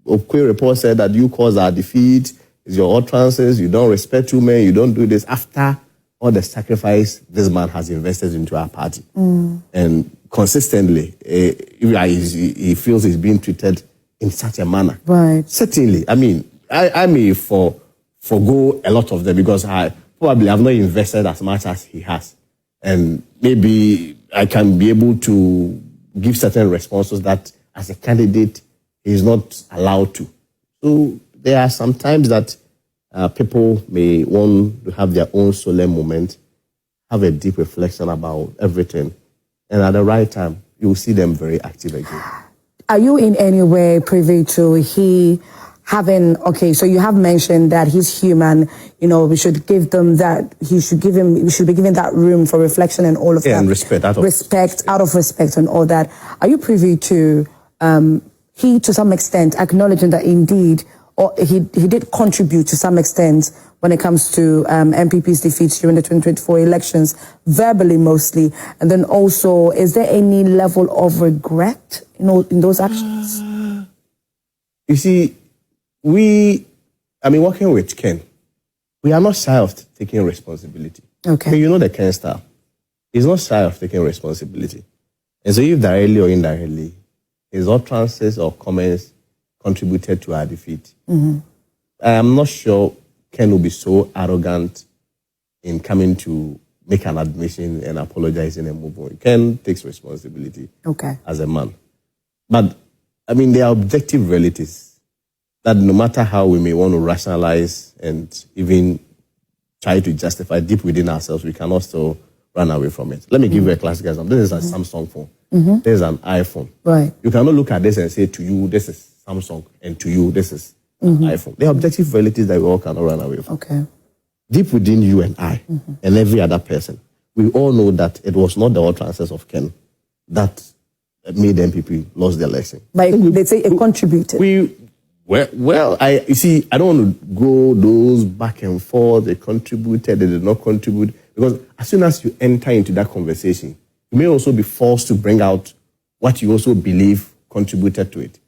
Okwe report said that you caused our defeat. It's your utterances. You don't respect women. You don't do this after all the sacrifice this man has invested into our party. And consistently, he feels he's being treated in such a manner. Right. Certainly. I mean, I may forgo a lot of them because I probably have not invested as much as he has. And maybe I can be able to give certain responses that as a candidate, he's not allowed to. So there are some times that people may want to have their own solemn moment, have a deep reflection about everything. And at the right time, you will see them very active again. Are you in any way privy to he having, okay, so you have mentioned that he's human, we should give them that, we should be given that room for reflection and all of that. And respect. Out of respect and all that. Are you privy to he, to some extent, acknowledging that indeed, or he did contribute to some extent when it comes to MPP's defeats during the 2024 elections, verbally mostly, and then also, is there any level of regret in those actions? You see, working with Ken, we are not shy of taking responsibility. Okay. You know the Ken style. He's not shy of taking responsibility. And so if directly or indirectly, his utterances or comments contributed to our defeat, I am not sure Ken will be so arrogant in coming to make an admission and apologizing and move on. Ken takes responsibility as a man. But, there are objective realities that no matter how we may want to rationalize and even try to justify deep within ourselves, we cannot still run away from it. Let me give you a classic example. This is a Samsung phone. This is an iPhone. Right. You cannot look at this and say to you, this is Samsung, and to you, this is iPhone. They are objective realities that we all cannot run away from. Okay. Deep within you and I, and every other person, we all know that it was not the utterances of Ken that made MPP lose the election. But they say it contributed. You see, I don't want to go those back and forth. They contributed, they did not contribute. Because as soon as you enter into that conversation, you may also be forced to bring out what you also believe contributed to it.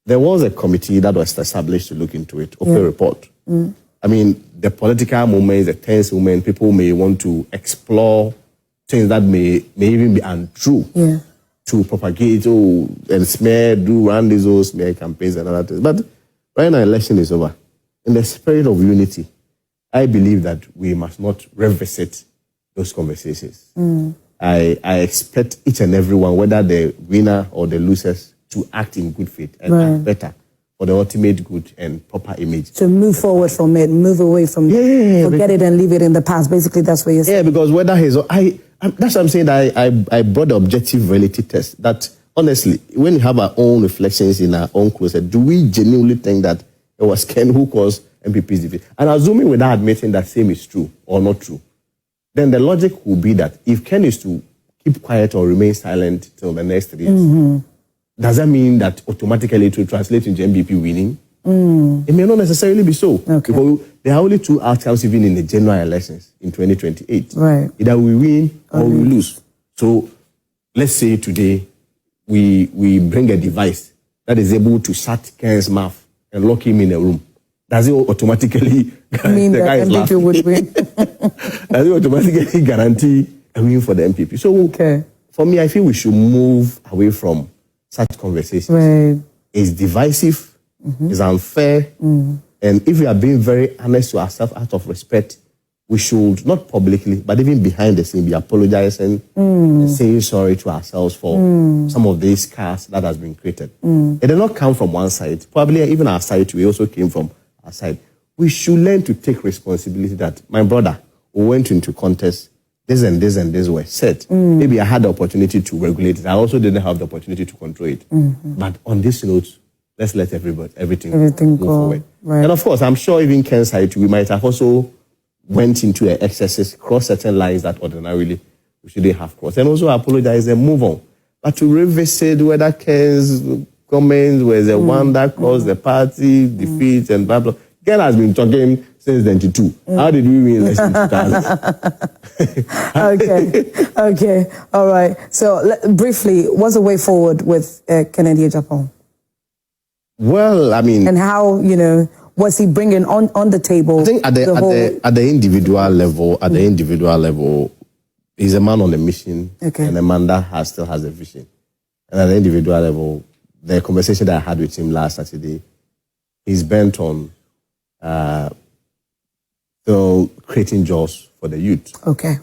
There was a committee that was established to look into it, report. The political moments, the tense moments, people may want to explore things that may even be untrue to propagate and run these old smear campaigns and other things. But right now, election is over. In the spirit of unity, I believe that we must not revisit those conversations. I expect each and everyone, whether the winner or the losers, to act in good faith and act better for the ultimate good and proper image. To move forward from it, move away from it, forget it and leave it in the past. Basically, that's what you're saying. Yeah, because whether that's what I'm saying, I brought the objective reality test. That honestly, when we have our own reflections in our own closet, do we genuinely think that it was Ken who caused MPP's defeat? And assuming without admitting that same is true or not true, then the logic will be that if Ken is to keep quiet or remain silent till the next 3 years, does that mean that automatically it will translate into MPP winning? It may not necessarily be so. Because there are only 2 outcomes even in the general elections in 2028. Right. Either we win or we lose. So let's say today we bring a device that is able to shut Ken's mouth and lock him in a room. Does it automatically mean that MPP would win? Does it automatically guarantee a win for the MPP? So for me, I feel we should move away from such conversations. Right. It's divisive, it's unfair, and if we are being very honest to ourselves out of respect, we should, not publicly, but even behind the scene, be apologizing and saying sorry to ourselves for some of these scars that has been created. It did not come from one side. Probably even our side, we also came from our side. We should learn to take responsibility that, my brother, we went into contest, this and this and this were said. Maybe I had the opportunity to regulate it. I also didn't have the opportunity to control it. But on this note, let's let everything go forward. Right. And of course, I'm sure even Ken's side, we might have also went into excesses, cross certain lines that ordinarily we shouldn't have crossed. And also apologize and move on. But to revisit whether Ken's comments was the one that caused the party defeat and blah, blah. Ken has been talking since 92. How did we win election in 2000? Okay. All right. So briefly, what's the way forward with Kennedy Agyapong? Well, I mean... And how, was he bringing on the table? I think at the individual level, he's a man on a mission and a man that still has a vision. And at the individual level, the conversation that I had with him last Saturday, he's bent on still creating jobs for the youth. Okay.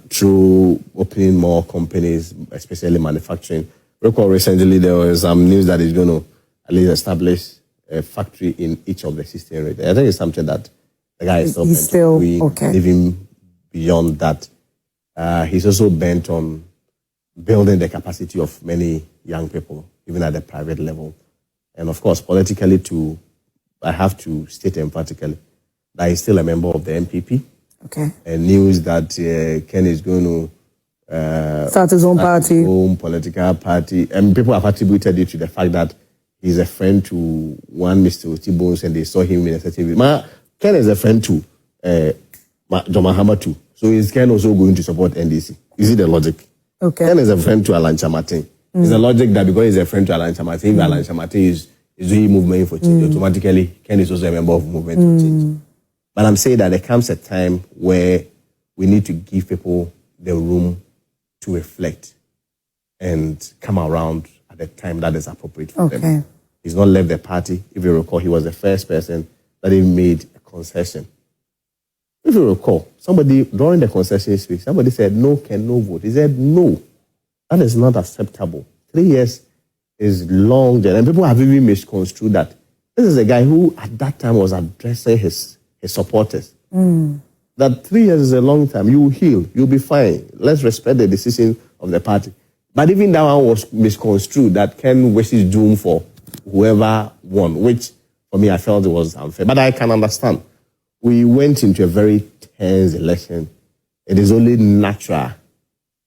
Through opening more companies, especially manufacturing. Recall recently there was some news that he's going to at least establish a factory in each of the 16 regions. I think it's something that the guy is still living beyond that. He's also bent on building the capacity of many young people, even at the private level. And of course, politically too, I have to state emphatically that he's still a member of the MPP. Okay. And news that Ken is going to start his own party. His own political party. And people have attributed it to the fact that he's a friend to one Mr. Osei Bonsu and they saw him in a certain way. Ken is a friend to John Mahama too. So is Ken also going to support NDC? Is it the logic? Okay. Ken is a friend to Alan Chamartin. It's a logic that because he's a friend to Alan Chamartin, if Alan Chamartin is doing movement for change, automatically Ken is also a member of movement for change. But I'm saying that there comes a time where we need to give people the room to reflect and come around at the time that is appropriate for them. He's not left the party. If you recall, he was the first person that even made a concession. If you recall, somebody, during the concession speech, somebody said, no, Ken, no vote. He said, no, that is not acceptable. 3 years is long, and people have even misconstrued that. This is a guy who, at that time, was addressing his supporters. That 3 years is a long time. You will heal. You'll be fine. Let's respect the decision of the party. But even that one was misconstrued, that Ken wishes doom for whoever won, which, for me, I felt it was unfair. But I can understand. We went into a very tense election. It is only natural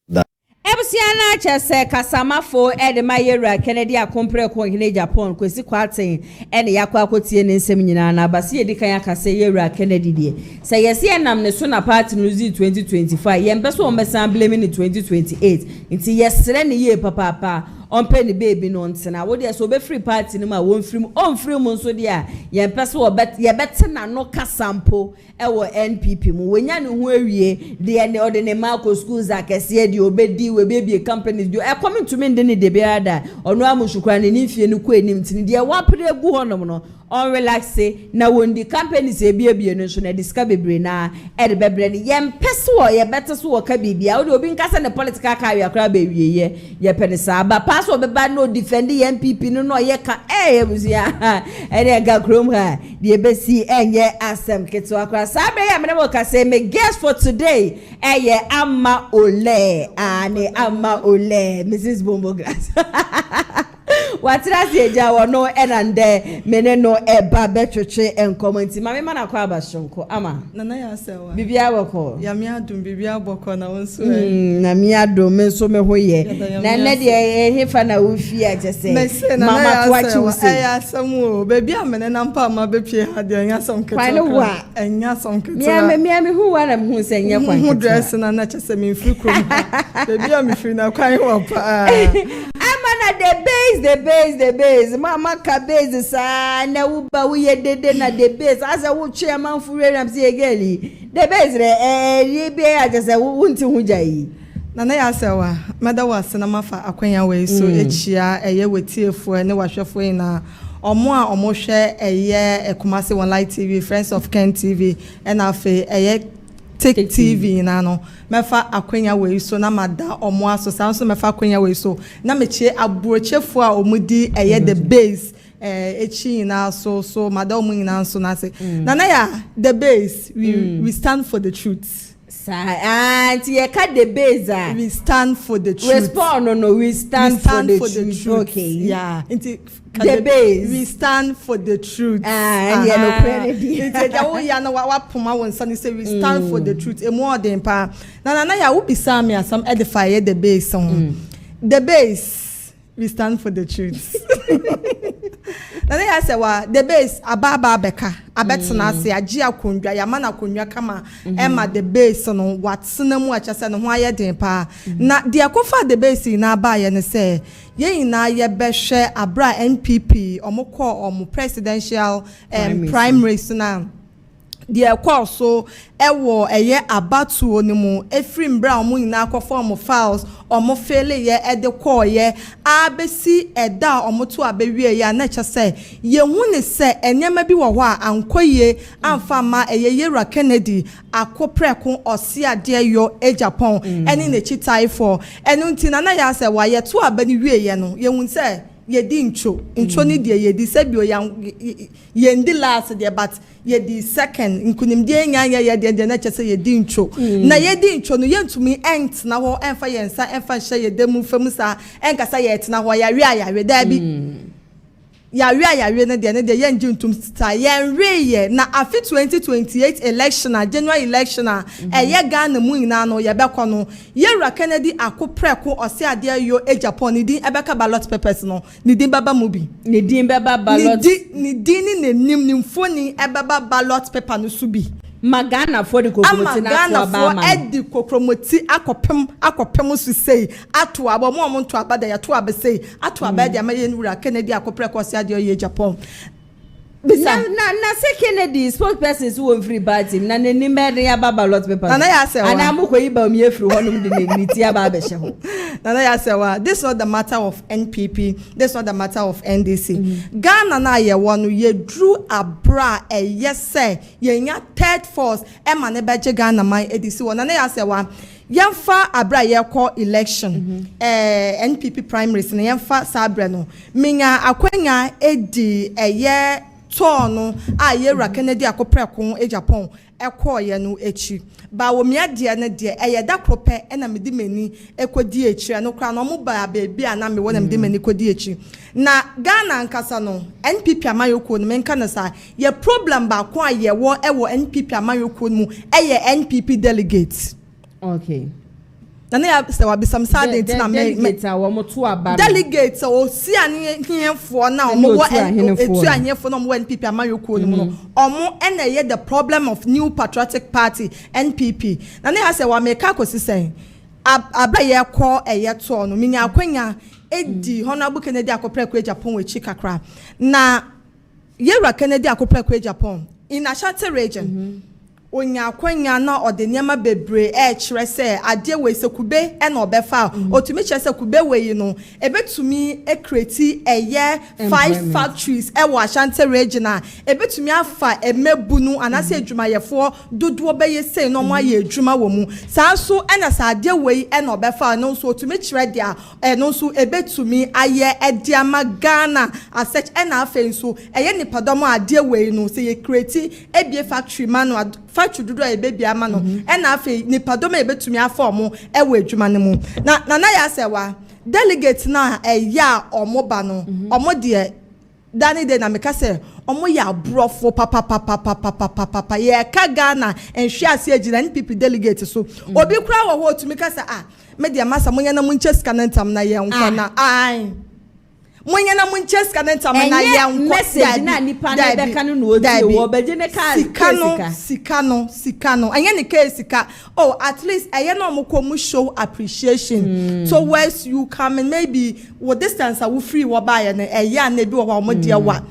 that... Ebusiana chese kasamafo Mayera Kennedy akompre ko hine Japan kwesi kwaten ene yakwa akotie ne nsem nyina na base edikan akase Yera Kennedy die se yesi enam ne so na party no 2025 yempeso o mesan blame ni 2028 nti yesre ne ye papa on penny baby no ntena wo de so be free party no ma won free on free mu nso de a yempeso wo bet ye bet na no kasampo ewo NPP mu wenya ne ho awie de ne ode ne Marco schools akese de obedi we baby companies do coming to me de de beada ono amushukwa ne nfie no ko enim tini de wapre gu honom no on relaxe na wondi companies ebiebie no so na diska bebre na e de bebre ne yempese wo ye beteso wo ka bibia wo de obi nkasa ne political career akra ba wieye ye penisa ba pass wo be ba no defend MPP no ye ka ebuzia e de ga krom ha de ebesi enye asem keto akra sabe ya me mo ka say me guest for today ye Ama Ole ane Ama Ole Mrs. Bombo Grass What does the Jawa no and there meneno e babetre and commenting? My man akwaba shonko ama. Nana ya sewa. Bibia wako. Ya miadum bibia boko na onsu. Na miadum menso me hoye. Na ne de hefa na ufia just say. Mama to what you say. Ya samu baby amene na mpa ma bepie ha de anya som keto. Kwano wa. Anya som keto. Me who wanna who say nya kwan. Who dress na na chese me free krom. Baby am free na kwan wa pa. Amana the base. Mama ka base sa na uba we dede na the base. As a wo chairman for am say geli. The base re be a just wunti hujai. Nana ya sewa meda wase na mafa akwanya we so echia eye wetiefo ne wahwefo na omo a omo hwe eye Kumasi One Light TV, Friends of Ken TV, and afe eye Take TV na no mefa akwanya we so na mada omo aso sanso mefa akwanya we so na mechie aburochefo a omudi eye the base echi na so mada omo nyina so na se Nana ya the base we stand for the truth. Auntie, you cut the base. We stand for the truth. We stand for the truth. Okay. Yeah. The base. We stand for the truth. And you no credit. Oh, yeah, no, what Puma when Sunny say we stand for the truth. A more than pa. Nana, ya will be some edify the base song. The base. We stand for the truth. Nana ya say wa the base ababa beka abetena se agi akondwa ya mana akondwa kama ema the base no watsena mu achase no ho aye den pa na de akofa the base na ba ye ne se ye na ye behwe abra NPP omo presidential primaries na the course so ewo eye abatu onimu efrim bra omo nyina akofo omo files omo fele ye ede call ye abesi eda omo to abewie ye na chese ye hu ne se enyema bi wo ho a ankoye amfa ma eye Yera Kennedy akopreko osiade yo Agyapong eni ne chitai for enu ntina na ya se wa ye to abani wie ye no ye hu se ye di ncho ni de ye di se bio ye ndi last de but ye di second nkunim de nya ye de na chese ye di ncho na ye di ncho no ye ntumi ent na ho enfa ye nsa enfa hye ye demu fam sa enkasa ye etna ho ya wi da bi ya wi ne de ye nji ntum sta ye nwe ye na afi 2028 election January election ye Ghana mu nyina no ye bekọ no Yera Kennedy akopreko ose ade yo Agyapong ni din ebeka ballot papers no ni din baba mu bi ni din baba ballot ni din ni nim nimfoni ebeba ballot paper no su bi Magana for the kokromoti na to aba edi kokromoti akopem su sei ato aba mo to aba da ya to aba sei ato aba da ma ye Yera Kennedy akopreko ose ade yo Agyapong na say Kennedy spokesperson who free party na ne nimbe ya baba lot paper na ya say ana mu ko yiba mi efiri honum de ne ti aba be hye ho na ya say this is not the matter of NPP, this is not the matter of NDC. Ghana na ye wonu ye drew abra yes say ye nya third force e ma ne beje Ghana man edisi wona na ya say yamfa abra ye call election NPP primaries na yamfa sabre no minya akwanya edi eye tono a Yera Kennedy akopreko Agyapong ekọ ye no echi ba wo mia de na de eye da krope na medi mani ekodi echi no kra no mo ba baabi ana me wona medi mani kodi echi na Ghana nkasa no NPP amayoko no menka na sa ye problem ba ko aye wo ewo NPP amayoko mu eye NPP delegates. Okay. Nana ya se wa bisam sa de ntina me wo mo to aba delegates o si ane hienfo na omo wo etu ahienfo na omo NPP amayoko no omo ena ye the problem of New Patriotic Party NPP. Nana ya se wa meka kosisen abra ye ko eye to no minya akwanya edi Honorable Kennedy akopreko Agyapong wechi kakra na Yera Kennedy akopreko Agyapong in Ashanti region onya akwanya na odeniama bebre kire se ade we se kube e na obefa otumi kire se kube we no ebetumi create eye 5 factories e wo Ashanti region ebetumi afa emebunu anase adwumayefo dodo beye se no mo aye adwuma wo mu sa so na sa ade we e na obefa no so otumi kire dia no so ebetumi aye ediama Ghana asech e na afa nso eye nipadomo ade we no se ye create ebie factory manu factory dudu a baby amano e na afi nipadoma ebetumi afọ mo e wo adwuma ne mu na ya se wa delegate na ya omoba no omo de dani de na meka say omo ya brofo papa ye ka Ghana enhwe ase agina NPP delegate so obi kura wo to meka say me de masa munya na munche scanentam na ye nkwa na ai munya na munche scanentam na ye nkwa message na nipa na be ka no odi wo beje ne ka sika no anya ne ka sika at least eye na omo show appreciation towards you coming maybe what distance are we free wo buy na eye na bi wo omo de wa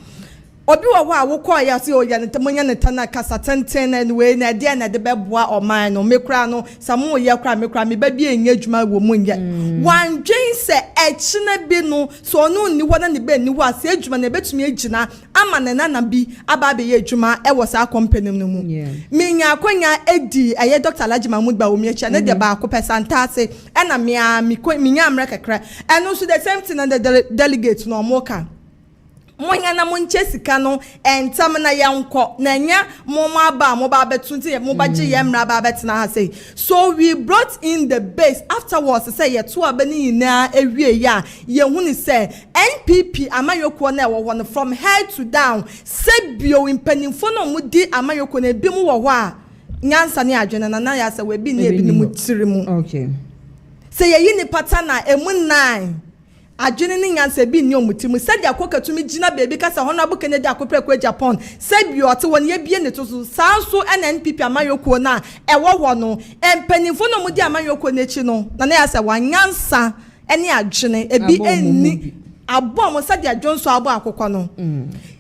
obi wo a wo call ya say o ya ne temonya ne tana kasa tenten na we na de na de beboa o man no mekra no samo ye kra mekra me ba bi enya adwuma wo munye wan dwen se echi na bi no so no ni wo na ne ba ni wo ase adwuma na betumi agina ama ne na bi aba be ye adwuma e wo sa company no mu menya akonya edi eye Dr. Alhaji Mahmoud ba wo mi echa ne de ba ko pesantase e na menya amra kakra eno so the same thing na the delegate no moka monya na monche sika no entam na yanko na nya mo ba betunti mo ba je yemra ba betina ha say so we brought in the base afterwards say ye to abani na ewie ya ye huni say NPP amayoko na wo no from head to down sebio impanimfo no mu di amayoko na bi mu wo ho a nyansa ne adwene na ya say we bi na ebi ni mu tirimu okay say ye ni patana emu 9 adwene ne nyansa bi ni omutimu sadia kokatumi gina bebi kasa honorable Kennedy akoprekwa Agyapong sabi ote won ye bie ne to so sanso NNPP amayoko na ewo no empanimfo no mudi amayoko n'echi no na ya say wanyansa ene adwene ebi enni abom sadia Johnson abo akokọ no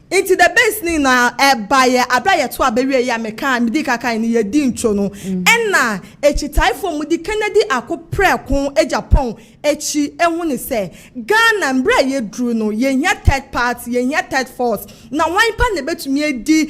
into the base ni na ebaye abraye to abewe ya meka midika kan ni yedi ntwo no enna echitaifo mudi Kennedy akoprekwa Agyapong echi ehu ni se Ghana mbra ye dru no ye nya third party ye nya third force na wan pa na betumi edi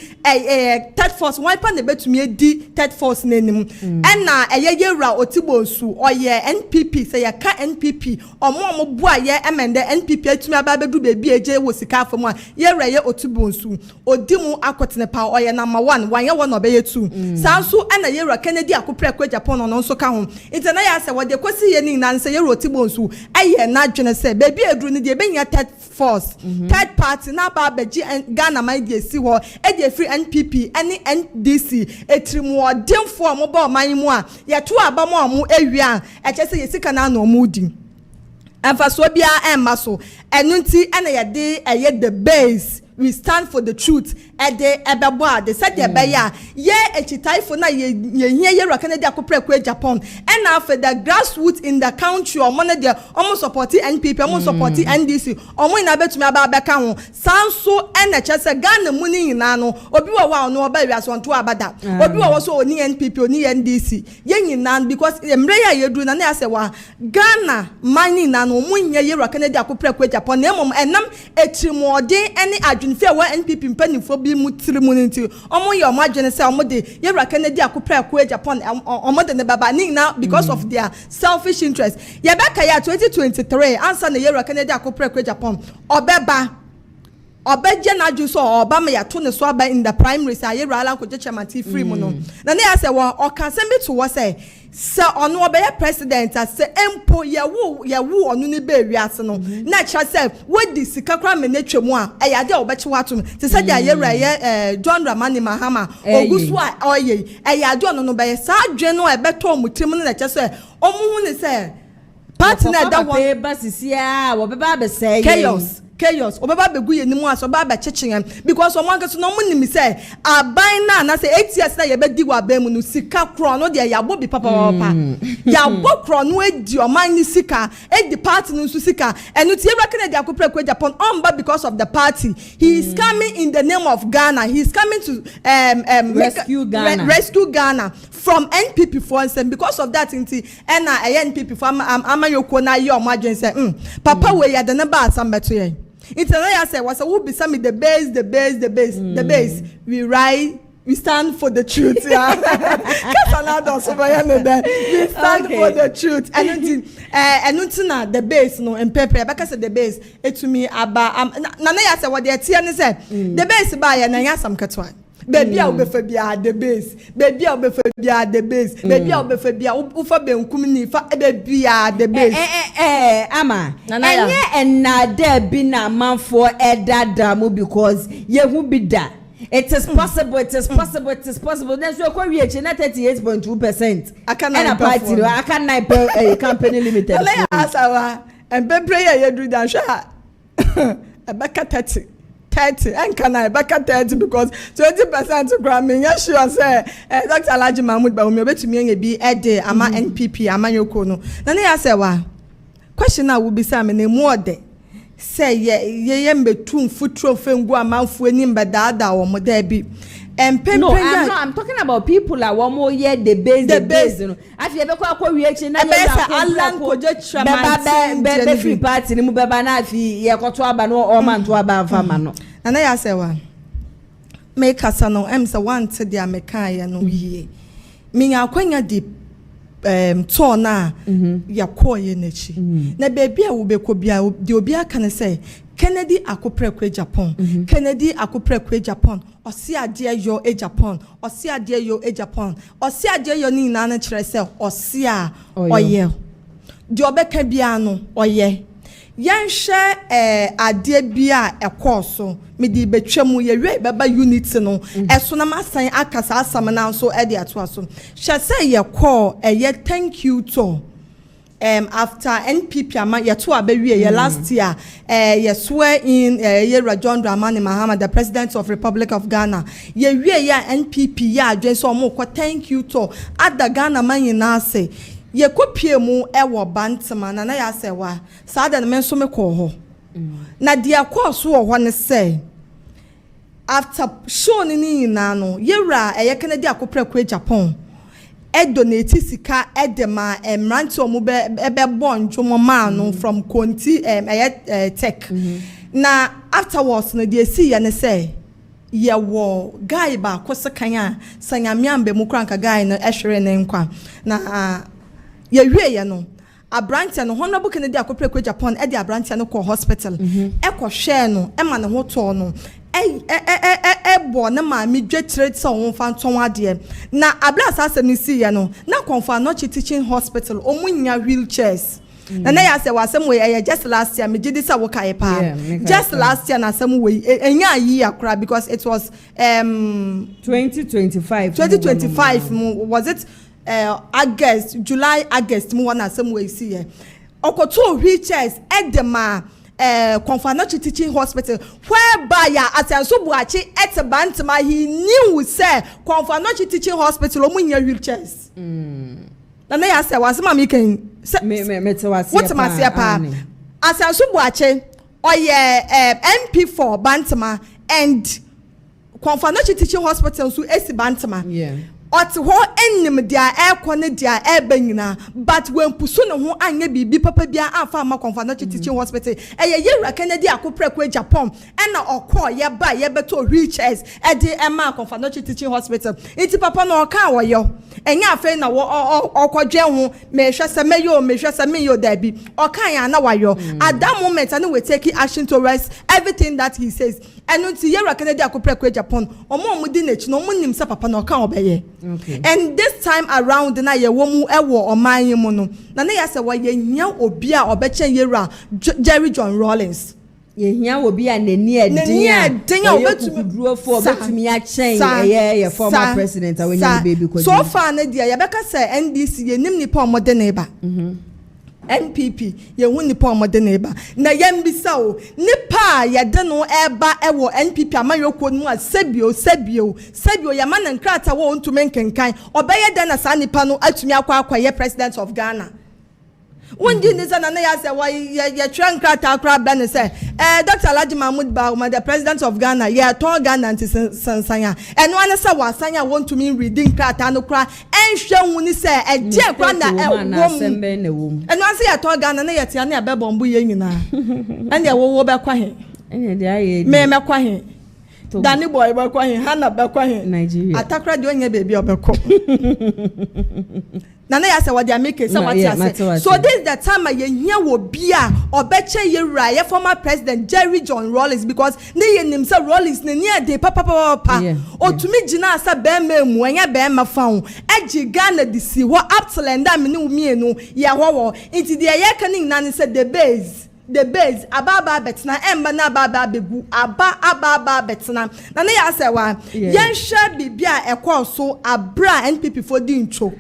third force wan pa na betumi edi third force nenim enna eye wura Otibonsu oye NPP se ya ka NPP omo bua ye emende NPP atumi ababedu bebi eje wo sika afom a ye wura ye Otibonsu odimu akotene pa oye number 1 wan ye wo no be ye 2 sanso enna ye wura Kennedy akoprekwa Agyapong no nso ka ho intena ya se wode kwesi ye ni nan se ye Otibonsu aye na dwene se baby edru ni de benya third force third party na ba beji Ghana man de si ho e de free NPP any NDC etrimu odemfo mo ba man mu a ye to aba mo amu ewia e chese ye sika na no mudi anfa so bia emma so enunti ena ye de eye the base we stand for the truth ede ebebo de said de beya ye echitaifo na ye ye Kennedy akoprekwa Agyapong and after the grassroots in the country or money there almost supporting NPP almost supporting NDC omo ina betumi aba beka ho sanso ena chese Ghana muni ina no obi wa no oba wi asonto abada obi wa so oni NPP oni NDC ye nyina because emre ya yedu na na ase wa Ghana mani na no munye ye Kennedy akoprekwa Agyapong na emom enam etimode ene adwunfe wa NPP mpanimfo bi mutirimu nti omo ye omo adwene se omo de ye Kennedy akoprekwa Agyapong omo de ne baba ni na because of their selfish interest ye beka ya 2023 answer na ye Kennedy akoprekwa Agyapong obeje na ju so obama ya to ne so aba in the primaries aye rala ko je chairman free mu no na na ya say wo okan bi to wo say se ono obeye president say empo ye wu onu ni be wiase no na cha say wo di sika kra me na twemu a ya de obeche watum se say ya ye John Dramani Mahama ogusu a oye ya de ono no be sa adwe no e beto mutim no na cha say omu hu ne say party na da wo basisia wo be ba be say chaos obeba begu ye nimu aso ba ba chechien because omo ankeso no munimi say aban na say 8 years na ye be di wa ban mu no sika kro no de ya bo bi papa ya bo kro no edi oman ni sika edi party no su sika enu tie Kennedy akoprekwa Agyapong on because of the party he is coming in the name of Ghana he is coming to rescue Ghana from NPP for instance because of that inti na NPP for amayoko na ye omo adwen say papa we ya de na ba asambeto ye Internet say was who be some the base we stand for the truth we stand for the truth and na the base no and paper because the base it to me aba na ya say what they say the base ba ya na ya sam katwa baby a obefa bia the base baby a obefa bia the base baby a obefa bia ufa benkum ni fa baby a the base ama enye enada bi na manfo edada mu because yehu bi da. It is possible. Then so we reach 38.2%. I can't party. I can't company limited. And be prayer you do that. A back at 30, and can I back at 30 because 20% to Grammy. Yes, sure say. Dr. Alhaji Mahmoud Bawumia bet me be a day. Ama NPP. Ama Yokono. Nani I say wa. Question now will be some in a more day. Say ye between foot trophy go amanfo anim bedada wo mo da bi no I'm talking about people like one more year the base no afi e be kwa reaction na ye Alan Kojo Traman be free party ni mu beba na afi ye koto aba no o man to aba fama no na ya say wa make us no em say want the American ye no yie me akwanya di tour na ya koye nechi na baby a wo be ko bia de obi aka ne say Kennedy akopre kwa Japan Kennedy akopre kwa Japan osi ade yo Japan osi ade yo Japan osi ade yo ni na na kire say osi a oye de obeka bia no oye yanhwe ade bia ekoso me di betwam ye we baba unit no eso na masan akasa asam na so e de ato aso hwe say ye call ye thank you to after NPP ama ye to abawie ye last year ye swear in ye John Dramani Mahama the president of Republic of Ghana ye wie ye NPP ya adwen so mo ko thank you to other Ghana man na say ye kopie mu ewo bantama na ya se wa sa da me so me ko ho na dia course wo ho ne say after show ni na no ye ra ye Kennedy akopre kwa Japan e donate sika e de ma emrante omu be bonjo mo ma no from Konti tech na afterwards no dey see ya ne say ye wo guy ba kosekan a sanyamiambe mu kranka guy no ehwere ne nkwa na ye wie ye no abrante no honorable Kennedy akopre kwa Japan e de abrante no ko hospital e ko hwe no e ma ne ho to no bo na ma mi dwetire tse won fa nton ade na ablas asem si ye no na konfa no teaching hospital omunya wheelchairs na na ya se wasem we just last year me gidi sa wo kai pa just last year na asem we enya yi akra because it was 2025 was it August July August mu wana asem we si ye okoto wheelchairs edema Confanachi Teaching Hospital whereby ya asenso buachi etebantama he knew say Confanachi Teaching Hospital omunya wheelchairs na ya say wasema me can what ma say pa asenso buachi oye MP4 Bantama and Confanachi Teaching Hospital so esi Bantama oti ho enim dia ekone dia ebanyina but when puso ne ho anya bibi papa bia afa ma Confanachi Teaching Hospital ye Kennedy akopre kwa Japan na okọ ye ba ye beto wheelchairs e de ema Confanachi Teaching Hospital iti papa no oka woyo enya afa na okodwe ho mehwe se meyo da bi oka ya na wayo at that moment and we take action to rest everything that he says and until ye Kennedy akopre kwa Japan omo di nechi no munim se papa no oka obeye. Okay. And this time around na ye wo mu ewo oman mu no na na ya se wa ye hia obi a obechen yera Jerry John Rawlings ye hia obi a nani edin a obetumi duofo obetumi a chen ye former president a wenya baby ko so far na dia ye beka se NDC ye nim nipa omode na eba NPP ye hu nipa omode na eba na ye mbisa o nipa ye de no eba ewo NPP amayoko nu a sebio ye man nkrata wo ntumi nkenkan obeye de na sa nipa no atumi akwa ye president of Ghana Wonji nisa na ya say why ye tran krata akra ba ne say Dr. Alhaji Mahmoud Bawumia the president of Ghana ye ton Ghana nti sansanya eno ane say wasanya want to mean reading krata no kra enhwe hu ni say eje kwa na ewom eno ase ye ton Ghana na ye tia na be bombu ye nyina ene ye wo be kwa he ene de aye me kwa he Danny boy beko hin Hannah beko hin Nigeria Atakra de onye baby obeko Nana ya say what they make say what you say. So this is the time ye hia wo bia obeche ye ra ye former president Jerry John Rawlings because ne ye nim say Rawlings ne near de papa otumi gina asa be mu enye be ma fa ho agi Ghana disi ho upland me ne umienu ye ho inti de ye kanin nan say the base ababa betna emba na ababa begu ababa betna na ne ya say wa yen hwe bibia ekoso abra NPP for di ntwo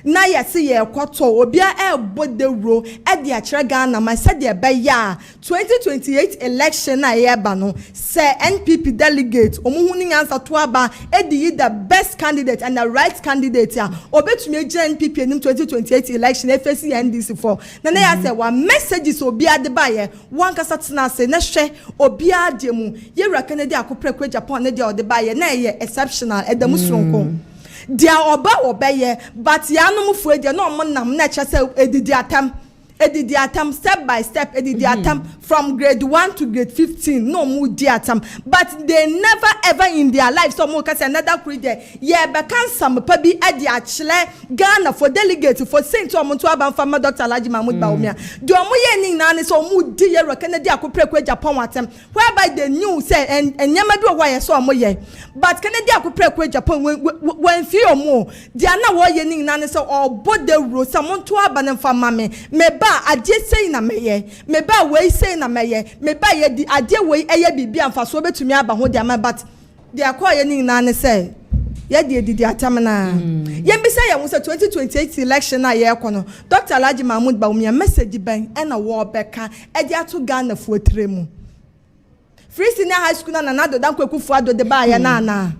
na yesi ye kwato obia bodewro e de akere Ghana ma se de be ya 2028 election na ye ba no se NPP delegate omuhuni nyansa to aba e de the best candidate and the right candidate ya obetumi age NPP in 2028 election e face NDC for na ya say one messages obia de ba ye one kasa tena se na hwe obia de mu ye rekene de akoprekwa Japan na de o de ba ye na ye exceptional e de musronko dia oba obeye but ya no mfu ede no mo nam na che se edidi atam step by step edidi atam from grade 1 to grade 15 no mu di atam but they never ever in their life so mo kase another creed ye be kan sam pa bi edi akile Ghana for delegate for Saint Omonto Abanfama Dr. Alhaji Mahmoud Bawumia do mo ye ni na ne so mu di ye Kennedy akoprekwa Japan watem whereby they knew say enyama do wa ye so mo ye but Kennedy akoprekwa Japan when fear mo dia na wo ye ni na ne so obode ro Samonto Abanfama me ba adie sei na meye me ba we sei na meye me ba ye di adie we eye bibia mfa so betumi aba ho dia ma but dia kwa ye ni na ne say ye di atam na ye bi say ye wo 2028 election na ye kono Dr. Alhaji Mahmoud Bawumia message ben e na wo beka e di ato Ghana fu otremu free senior high school na na do dan kwekufu ado de ba ye na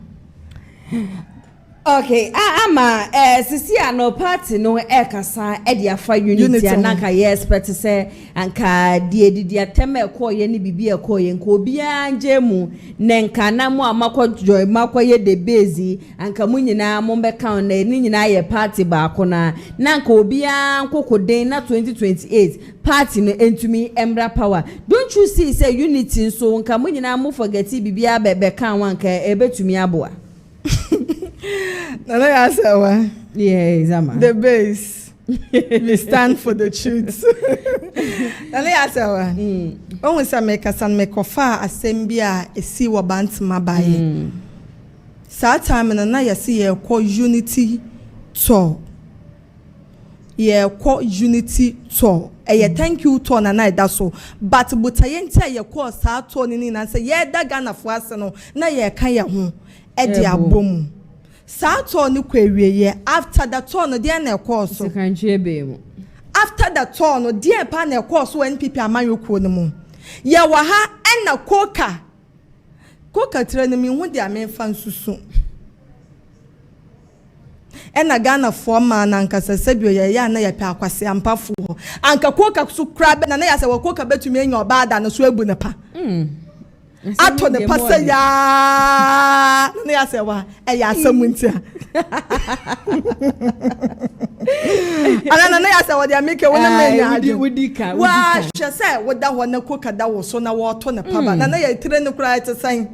Okay, ama sisi ano party no kasa de afa unity anaka ye expect say anka di atem ekoye ni bibi ekoye nka obi anje mu nenka na mu amakọ joy makoye de base anka mu nyina mo be kan na ni nyina ye party ba ko na nka obi ankokode na 2028 party no entumi emra power. Don't you see say unity so nka mu nyina mo forget bibi abebe kan wanka ebetumi aboa. Nana ya say wa yeah Zama the base we stand for the truth Nana ya say wa onwe say make san make ofa asembia esi wo bantima baye sa time na ya see ye call unity tour unity tour thank you tour na da so but butayenta ye call sa tour ni na say ye da Ghana fo ase no na ye kan ye ho e di abom Sato ni kwewiye after the turn dia na course so kanche be mu after the turn dia pa na course NPP amanyokuo no mu ye wa ha na koka tire no mi hu dia menfa nsusu na Ghana for man na nkasa sabio ye ya na ye pa akwase ampafu ho anka koka so krab na ya se wa koka betumi enya obada na so ebu ne pa ato ne pasa ya ne ya sewa ya asamuntia ana na ya sewa dia make wona menya ade wudika wa hwe se woda ho na koka da wo so na wo to ne pa ba na ya tire ne kura ite san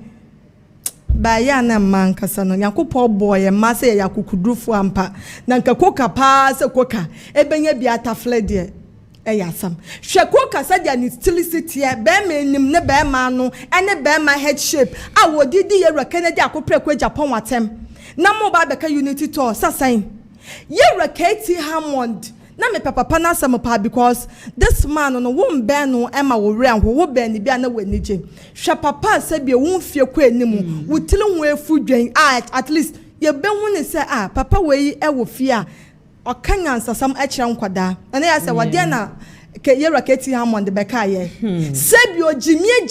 ba ya na man kasa no yakopɔ boy ma se ya kukudrufu ampa na nka koka pa se koka ebenya bi atafle de eyasam hweko kasa dia ni stilicity e be ma enim ne be ma no ene be ma head shape a wodidi ye Kennedy akoprekwa Japan watem na mo ba beka unity tour sasan ye Katie Hammond na me papa na sam pa because this man no wo mbe no e ma wo re anwo wo be ni bia na wanije hwe papa se bia wo mfie kwa enim wutile ho efu dwen at least ye be hu ne se papa we e wo fie a okanyansa sam akira nkwada na ya se wade na ke ye Katie Hammond be ka ye sebio jimie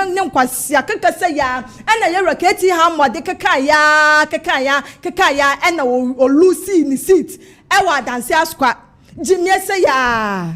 ne nkwasia kaka se ya na ye Katie Hammond kaka ya na o lucy ni seat e wa dance askwa jimie se ya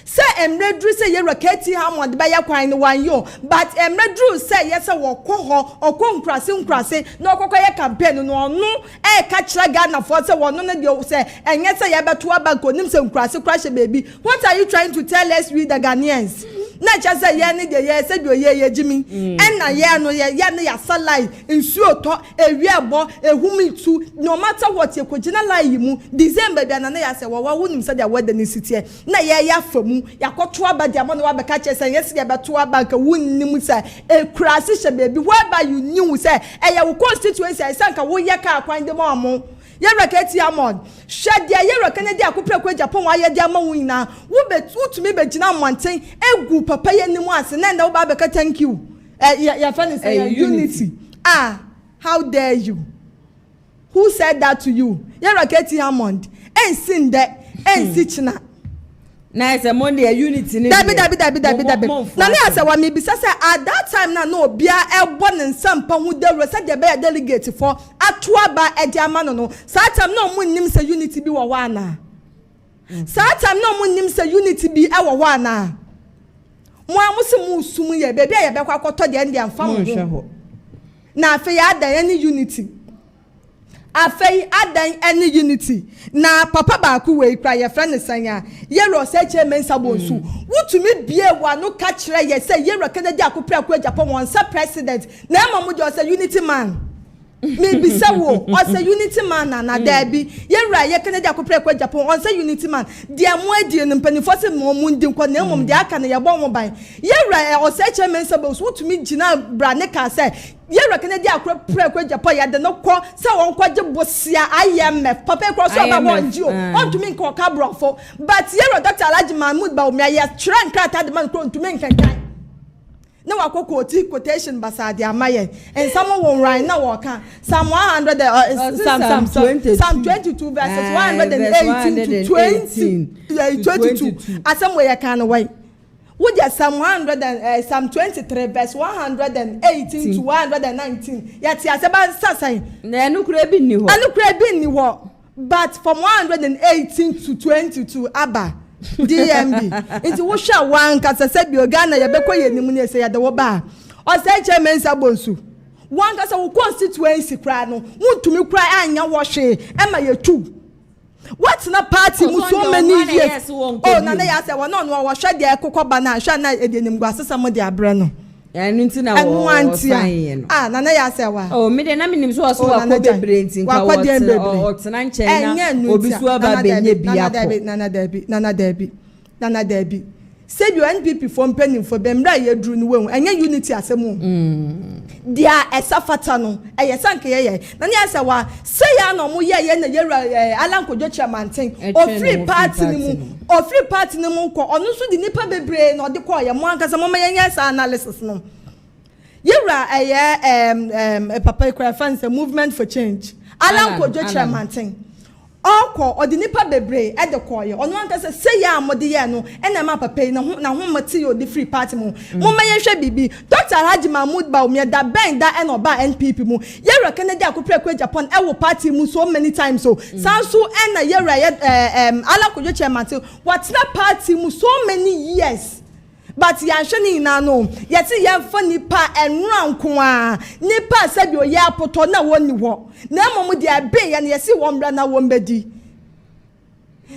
say emredru say ye raketi hamod ba ya kwan no wan yo but emredru say yes wo kɔ hɔ nkrase na okɔkɔ ye campaign no ɔno ka kyerɛ Ghana for say wɔno ne de say enye say ye beto aba konim say nkrase crash baby. What are you trying to tell us, we the Ghanaians? Na just say ye ne de ye say do ye Jimmy and na ye no ye ne ya salai nsuo to ewiabo ehumi tu no matter what ye kogina lai mu December bia na ya say wo wonim say the weather ni sitie na ye ya famu yakoto aba dia mo na wa beka che say yes ye beto aba ka wunnim say ekurase hye baby whereby you knew say ye wo constituency I say ka wo ye ka kwan de mo Yera keti amod. Shadia yera Kennedy akupre kwa Agyapong wa ye dia ma wo nyina. Wo betumi begina monten egu papa ye nimu ase na nda wo ba beka thank you. Your friend is saying unity. How dare you? Who said that to you? Yera keti amod. Ensin de ensichina. Na ese Monday unity ni. Dabi. Na na ase wa me bisa say at that time na no bia ebo ne nsampa hu de say de be delegate for atoaba e di ama no. Sa time no mu nim say unity bi wo wa na. Sa time no mu nim say unity bi e wo wa na. Mo amusi mu sum ye be bia ye be kwa koto de ndi amfa mo. Na afi ya da ye ni unity. Afei adan any unity na papa ba ku we kra ye friend sanya ye Osei Kyei Mensah Bonsu wutumi bie wa no ka kire ye say ye Kennedy akopra ku Agyapong won sa president na mamu je say unity man me bi say wo o say unity man na da bi ye Kennedy akopra ku Agyapong on say unity man dia mo adie no mpanifo se mo mu ndi nkwa na mom dia aka na ye bo mo ban ye Osei Kyei Mensah Bonsu wutumi gina bra ne ka say Yera Kennedy akopra ku Agyapong ya de no kɔ se won kwaje bosia IMF papa cross over wonji o ontumi nko ka brofo but yera Dr. Alhaji Mahmoud Bawumia ya tran krata de man ko ontumi nkankan na wakoko oti quotation basade amaye and someone won right now waka Psalm 100 Psalm 22 verses 118 to 22 asem we kan way Would you Psalm 100 and Psalm 23 verse 118 to 119? Yet he has about Sassay. No crabbing ni wo. But from 118 to 22, Abba. DMB. It's Washa one cause said you Ghana Yabeko Yenimun say at the Waba. Osei Kyei Mensah Bonsu. One cause of constituency crano. Want to me cry and ya wash Emma ye too. What's not party so many years? Oh, Nana Yasa, one on our shed there, Coco Bana, Shana, Edinim Grass, some of the Abrano. And one tea. Nana Yasa. Oh, Midden, I mean, so was one of the brains in what the or Tananche, and Nana Debbie. Say you NPP from penning for them, right? Drew no and unity as a moon. Dia esafatano e yesanke ye na ne asawa say ya no mo ye na ye alanko chairman ten o free party ni mu ko onu so di nipa bebre na ode ko ye mo ankasa mo ma ye sa analysis no yera papa ikra fans movement for change alanko chairman ten Oko odinipa bebre e de koye ono anka say ya amode ye no e na ma papa na ho mate yo the free party mu mo ma ye hwe bibi Dr. Alhaji Mahmoud Bawumia da ben da e no ba NPP mu ye Kennedy akopra ku Japan e wo party mu so many times so sanso e na ye alakojo chairman what na party mu so many years but ya hwani na no yeti ya fa nipa enran ko a nipa sabi o ya poto na woni ho na mom dia be ya na yesi wombra na wombedi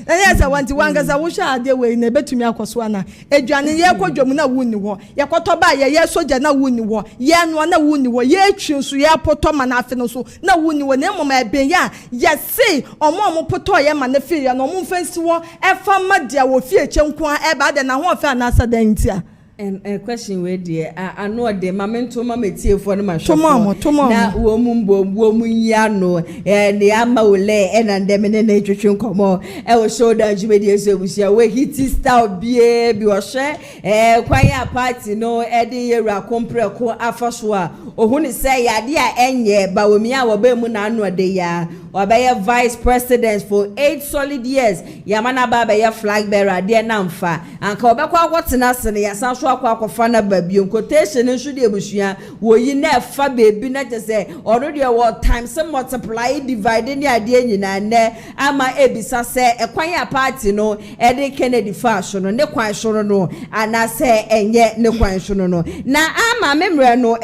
na yesa wanti wangasa wo hwa ade we na betumi akoso ana edwane ye kodwom na woni ho ye koto ba ye soja na woni ho ye no na woni ho ye twinso ye poto ma na afe no so na woni ho na mom ebe ya yesi omo poto ye ma na fe ya no mom fansi wo e fa ma dia wo fie kyenko e ba de na ho fe na asa dan tia and question we dear I know the momento mama tie for no ma tomo na wo mu ya no the ama ole and dem ne na twetwe nkomo e wo show down jumedi so busia we hit style bie bi wo hwe kwan ya party no e de yewra kompre ko afaso a ohun say ya de a enye ba wo mi a wo ba mu na anu de ya obey vice president for 8 solid years. Yamana baba ya flag bearer there namfa. Anka obekwa kwotena sene ya sanso akwa fana babio quotation nso de ebusua wo yi na fa baby na je already what time some multiply divide ni ade nyina ne ama ebisa se ekwan ya party no e de Kennedy fashion no ne kwan soro no ana se enye ne kwan soro no na ama memre no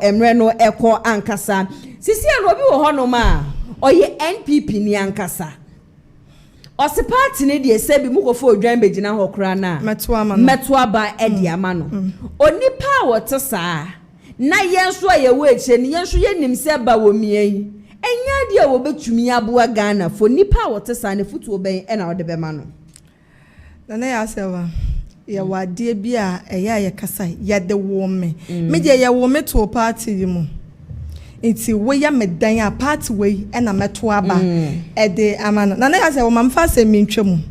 emre no ankasa sisi robi wo hono ma oye NPP ni ankasa ose party ne de sebi mukofo odwan begina ho kra na meto ba edi ama no onipa wote saa na yenso ayewo eche ni yenso yenim se ba wo mie enya de wo betumi aboa Ghana for nipa wote saa ne futu oben e na wo de be ma no na ya sewa ya wade bia eya ye kasa ya de wo me je ya wo me to party yi mu nti we ya medan a party we e na meto aba e de amano na ya sewa mamfa se mentwam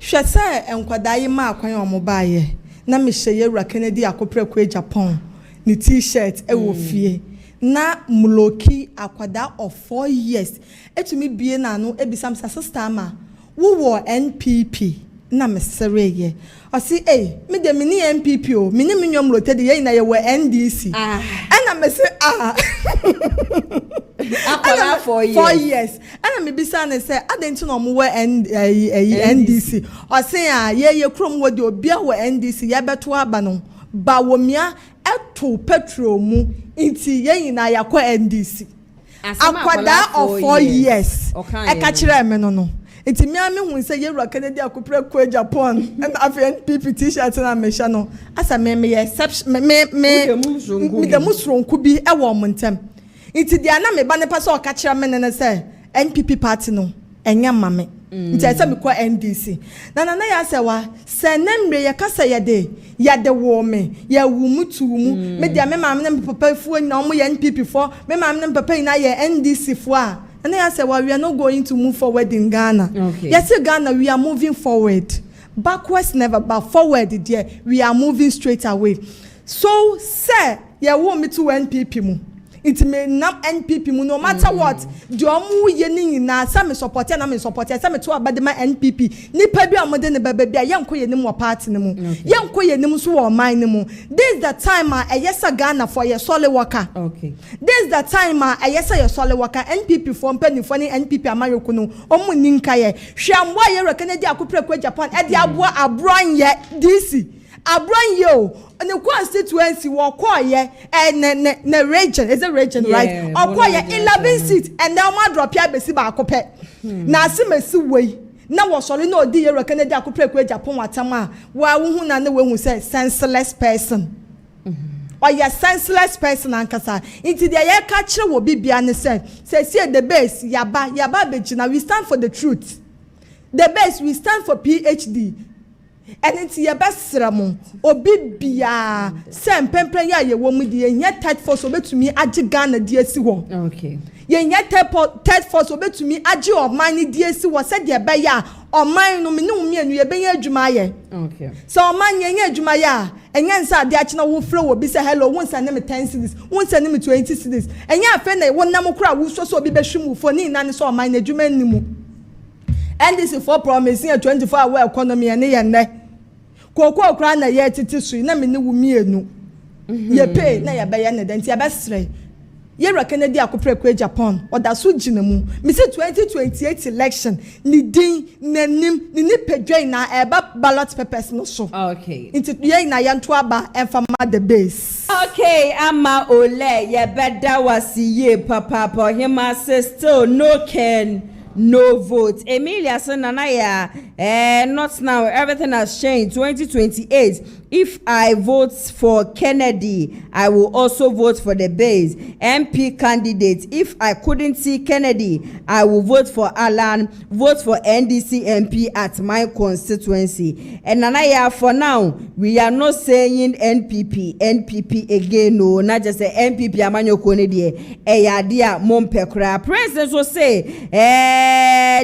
hwe se enkwada yi ma akwan omo ba ye na me hye yewura Kennedy akoprekwa Agyapong ni t-shirt e wo fie na mloki akwada of 4 years etumi bie na no ebisam sa sister ma wo NPP na mesereye o si me de mini NPP o mini minwom roted ye na ye wo NDC na me se akwada 4 years na me bisa na se adenti no mo wo NDC o si ye krom wo de obi a wo NDC ye beto aba no ba wo mia eto petrol mu inti ye na yakọ NDC akwada of 4 years e ka kire me no inti mi ami hu se ye rua Kennedy akopre ko Japan and afi NPP t-shirt na me sha no asa me exception me de musronku bi e wo montem inti dia na me ba ne pa so ka kire me ne se NPP party no enya mame nti asa me ko NDC na ya se wa se nemre ye kasa ye de wo me ya wu mutu mu me dia me mam ne papa fu na omo ye NPP for me mam ne papa ina ye NDC for na ya se wa we are not going to move forward in Ghana. Yes, Ghana we are moving forward, backwards never, but forward there we are moving straight away. So say ya wo me to NPP mu it may not NPP mu no matter what the omu ye ni na sa me support na me support sa me to abadema NPP ni pa bi amode ne baba bia yenko ye nim wo party ne mu yenko ye nim so wo man ne mu this is the time yesa Ghana for your solid worker. This is the time yesa your solid worker NPP for mpani for ni NPP amayoko no omu ni nka ye hwamwa ye Kennedy akoprekwa Japan e de aboa abron ye DC abron yo in the constituency wo koye na region is a region right or koye 11 seats and now ma drop ya besi ba akopɛ na asemesi wei na wo sori na odi ye Kennedy akoprekwa Japan watama wa hu na we hu say senseless person or ya senseless person ankasa into the ye ka kire wo bibia ne say the base yaba begina we stand for the truth the base we stand for PhD. And it's your best sermon. Obibia, Sam Pemple ya ye woman, yet tight force obey to me, Ghana, DSC. Okay. Yet tight force obey to me, Aju of mine, DSC was said ya baya, or mine no me and you be a Jumaya. Okay. So man ye Jumaya, and yansa the actual will flow will be say hello once I name 10 cities, once I name 20 cities, and ya friend one number crowd will so be beshumu for ni none saw mine a Jumanimu. And this is for promising a 24-hour economy and Koko kra na ye titi so na me ne wu mienu ye pay na ye be ye ne denti ye be sre ye Kennedy akoprekwa Japan oda so gina mu me say 2028 election ni din nanim ni pedwan na eba ballot papers no so okay into ye na ye nto aba enfama the base okay ama ole ye beda wasiye papa po him still no can no vote. Emilia Sananaya, not now. Everything has changed. 2028. If I vote for Kennedy, I will also vote for the base MP candidate. If I couldn't see Kennedy, I will vote for Alan, vote for NDC MP at my constituency. And Nanaya, for now, we are not saying NPP again. No, not just say NPP Amanyo Kennedy. Eyadia Mompekra. President will say,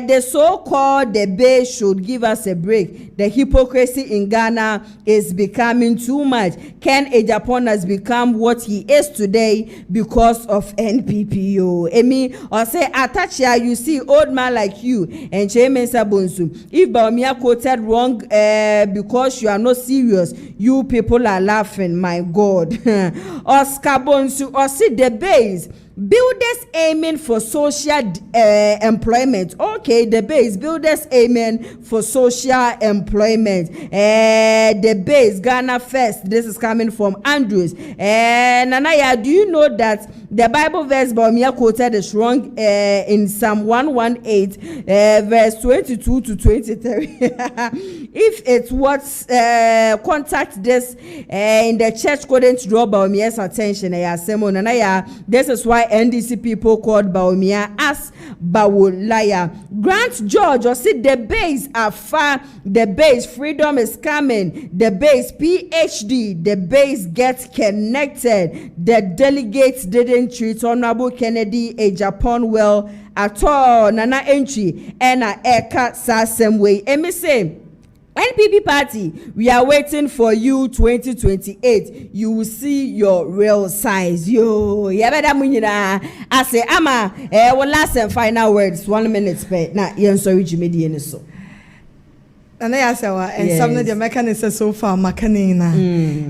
the so-called the base should give us a break. The hypocrisy in Ghana is becoming becoming too much. Ken Agyapong has become what he is today because of NPPO. Emi, or say, Atachia, you see, old man like you and Kyei Mensah Bonsu. If Bawumia quoted wrong because you are not serious, you people are laughing, my God. Oscar Bonsu, or see the base. Builders aiming for social employment. Okay, the base. Builders aiming for social employment. The base. Ghana first. This is coming from Andrews. Nanaya, do you know that the Bible verse Bawumia quoted is wrong in Psalm 118, verse 22 to 23? If it was contact this in the church couldn't draw Bawumia's attention. Nanaya, this is why NDC people called Bawumia as Bawulaya. Grant George or see the base are far. The base freedom is coming. The base PhD. The base gets connected. The delegates didn't treat Honorable Kennedy Agyapong well at all. Nana entry and eka sa same way. Emi say NPP party, we are waiting for you 2028. You will see your real size. Yo, yabeda munyina. I say, ama, well, last and final words, 1 minute per. Na, yen sorry, Jimmy and so. And I say, and some of the mechanics so far, Macanina.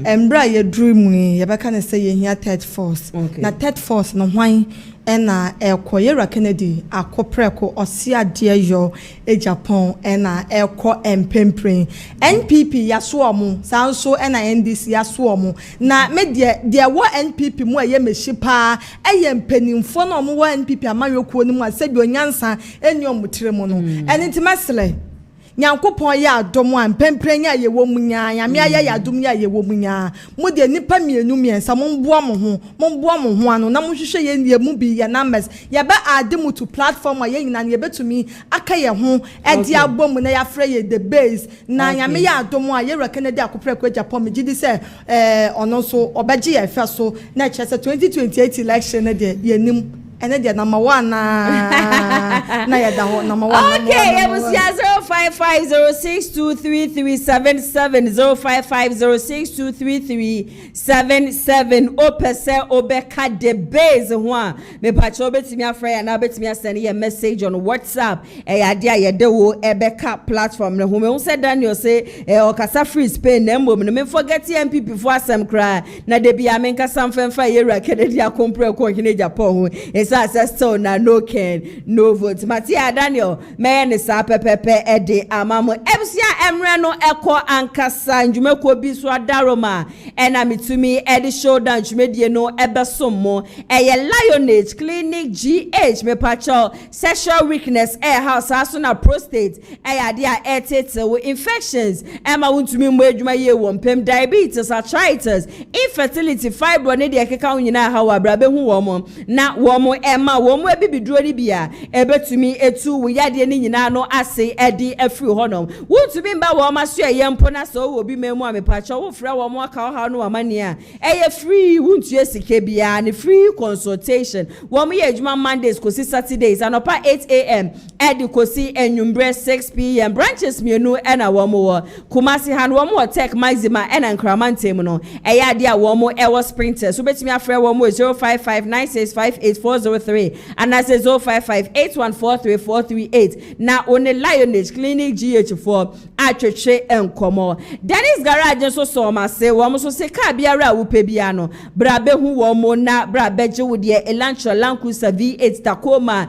And bra your dream, you can say you hear third force. Na third force, no wine. Ena Kyei Kennedy akopreko osia die yo Agyapong ena eko empempren NPP yaso omo sanso ena NDC yaso omo na me de wo NPP mu aye mehipa eye mpanimfo na omo wo NPP amayokuo ni mu asebi onyansa eni omutire mu no eni ntimasele Nyankopon ya adom a mpempren ya ye wo munya nyame ya adom ya ye wo munya mo de nipa mienu miensa mo mboa mo ho ano na mo hwehwe ye mu bi ya numbers ya ba adem to platform a ye nyina ye betumi aka ye ho e di abom na ya frɛ ye the base na nyame ya adom a ye Kennedy akopre kwa Agyapong me gidi se ono so obegye ye fa so na kyerɛ 2028 election na de ye nim ene de number 1 na ya da ho number 1. Okay, it was 0550623377 0550623377 opese obeka de base ho me pacho betimi afra na betimi send a message on WhatsApp ya dia ye de wo ebeka platform na ho me say Daniel say okasa free Spain na mbom me forget MPP for asem kra na de bia me nkasa mfemfa ye Kennedy akompre ko hine Agyapong so na no can no vote Matia Daniel me ne sa pepepe ede amamo ebusia emre no eko ankasa njumeko bi so adaroma ena mitumi ede showdown jumedie no ebesomo eye Lionage Clinic GH me pacho sexual weakness house aso na prostate ade a etete with infections ema wuntumi mo adwuma ye wo mpem diabetes arthritis infertility fibroid ne de keka nyina ha wa bra be hu wo mo na wo mo ema wo mo ebibiduro ni bia ebetumi etu wo yade ni nyina no ase edi afri honom wuntumi mba wo ma so yempo na so wo bi memu amepacho wo fra wo mo aka ha no amane a eye free wuntu esike bia ne free consultation wo mo ye adwuma Mondays kosi Saturdays anopa 8 a.m. edi kosi enwumbre 6 p.m. branches mienu ena wo mo wo Kumasi han wo mo tech maxima ena nkramantem no eye ade a wo mo ewo sprinters so betumi afra wo mo 0559658403 and I say 0558143438 na one Lionage Clinic GH4 atwetwe enkomo Dennis Garage so ma say wo mo so se ka biara wo pe bia no bra be hu wo mo na bra beje wo de Elantra Lankusa V8 Tacoma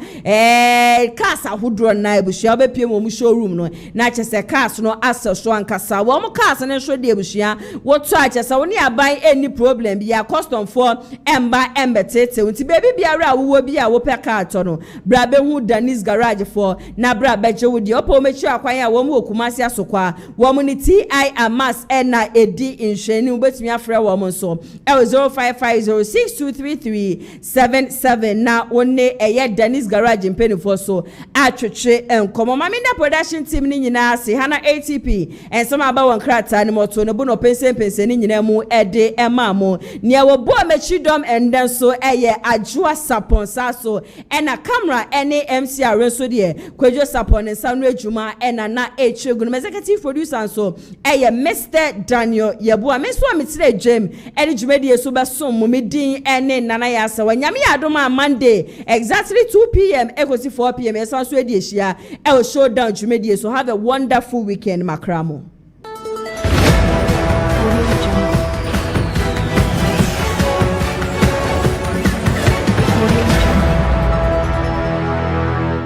cars ahodro na ebushia be pie mo showroom no na chese cars no asel so ankasa wo mo cars ne so de ebushia wo to achese wo ne aban any problem bia custom for emba embetete unti baby biara wo bia wo pe car to no bra be hu Dennis Garage for na bra beje wo de opo mechi akwan ya wo mo Kumasi asokwa wo mo ni TI Amas na edi inhwani wo betumi afra wo mo so 0550623377 na one eye Dennis Garage mpenifo so atwetwe enkomo maminda production team ni nyina se hana ATP ensem aba won krata ne moto no bu no pense ni nyina mu ede emamo ne wo bo machidom enden so eye adwoa saponsa so ena camera ene MCR so de kwadwo sapon nsa no adwuma ena na echegu no executive producer so eye Mr Daniel Yabua me so ametire dwem ene dwumadi so besom mo medin ene nana ya asa wanyame adoma Monday exactly 2 p.m. ekosi 4 p.m. esan so edi ehia e showdown dwumadi so have a wonderful weekend makramo.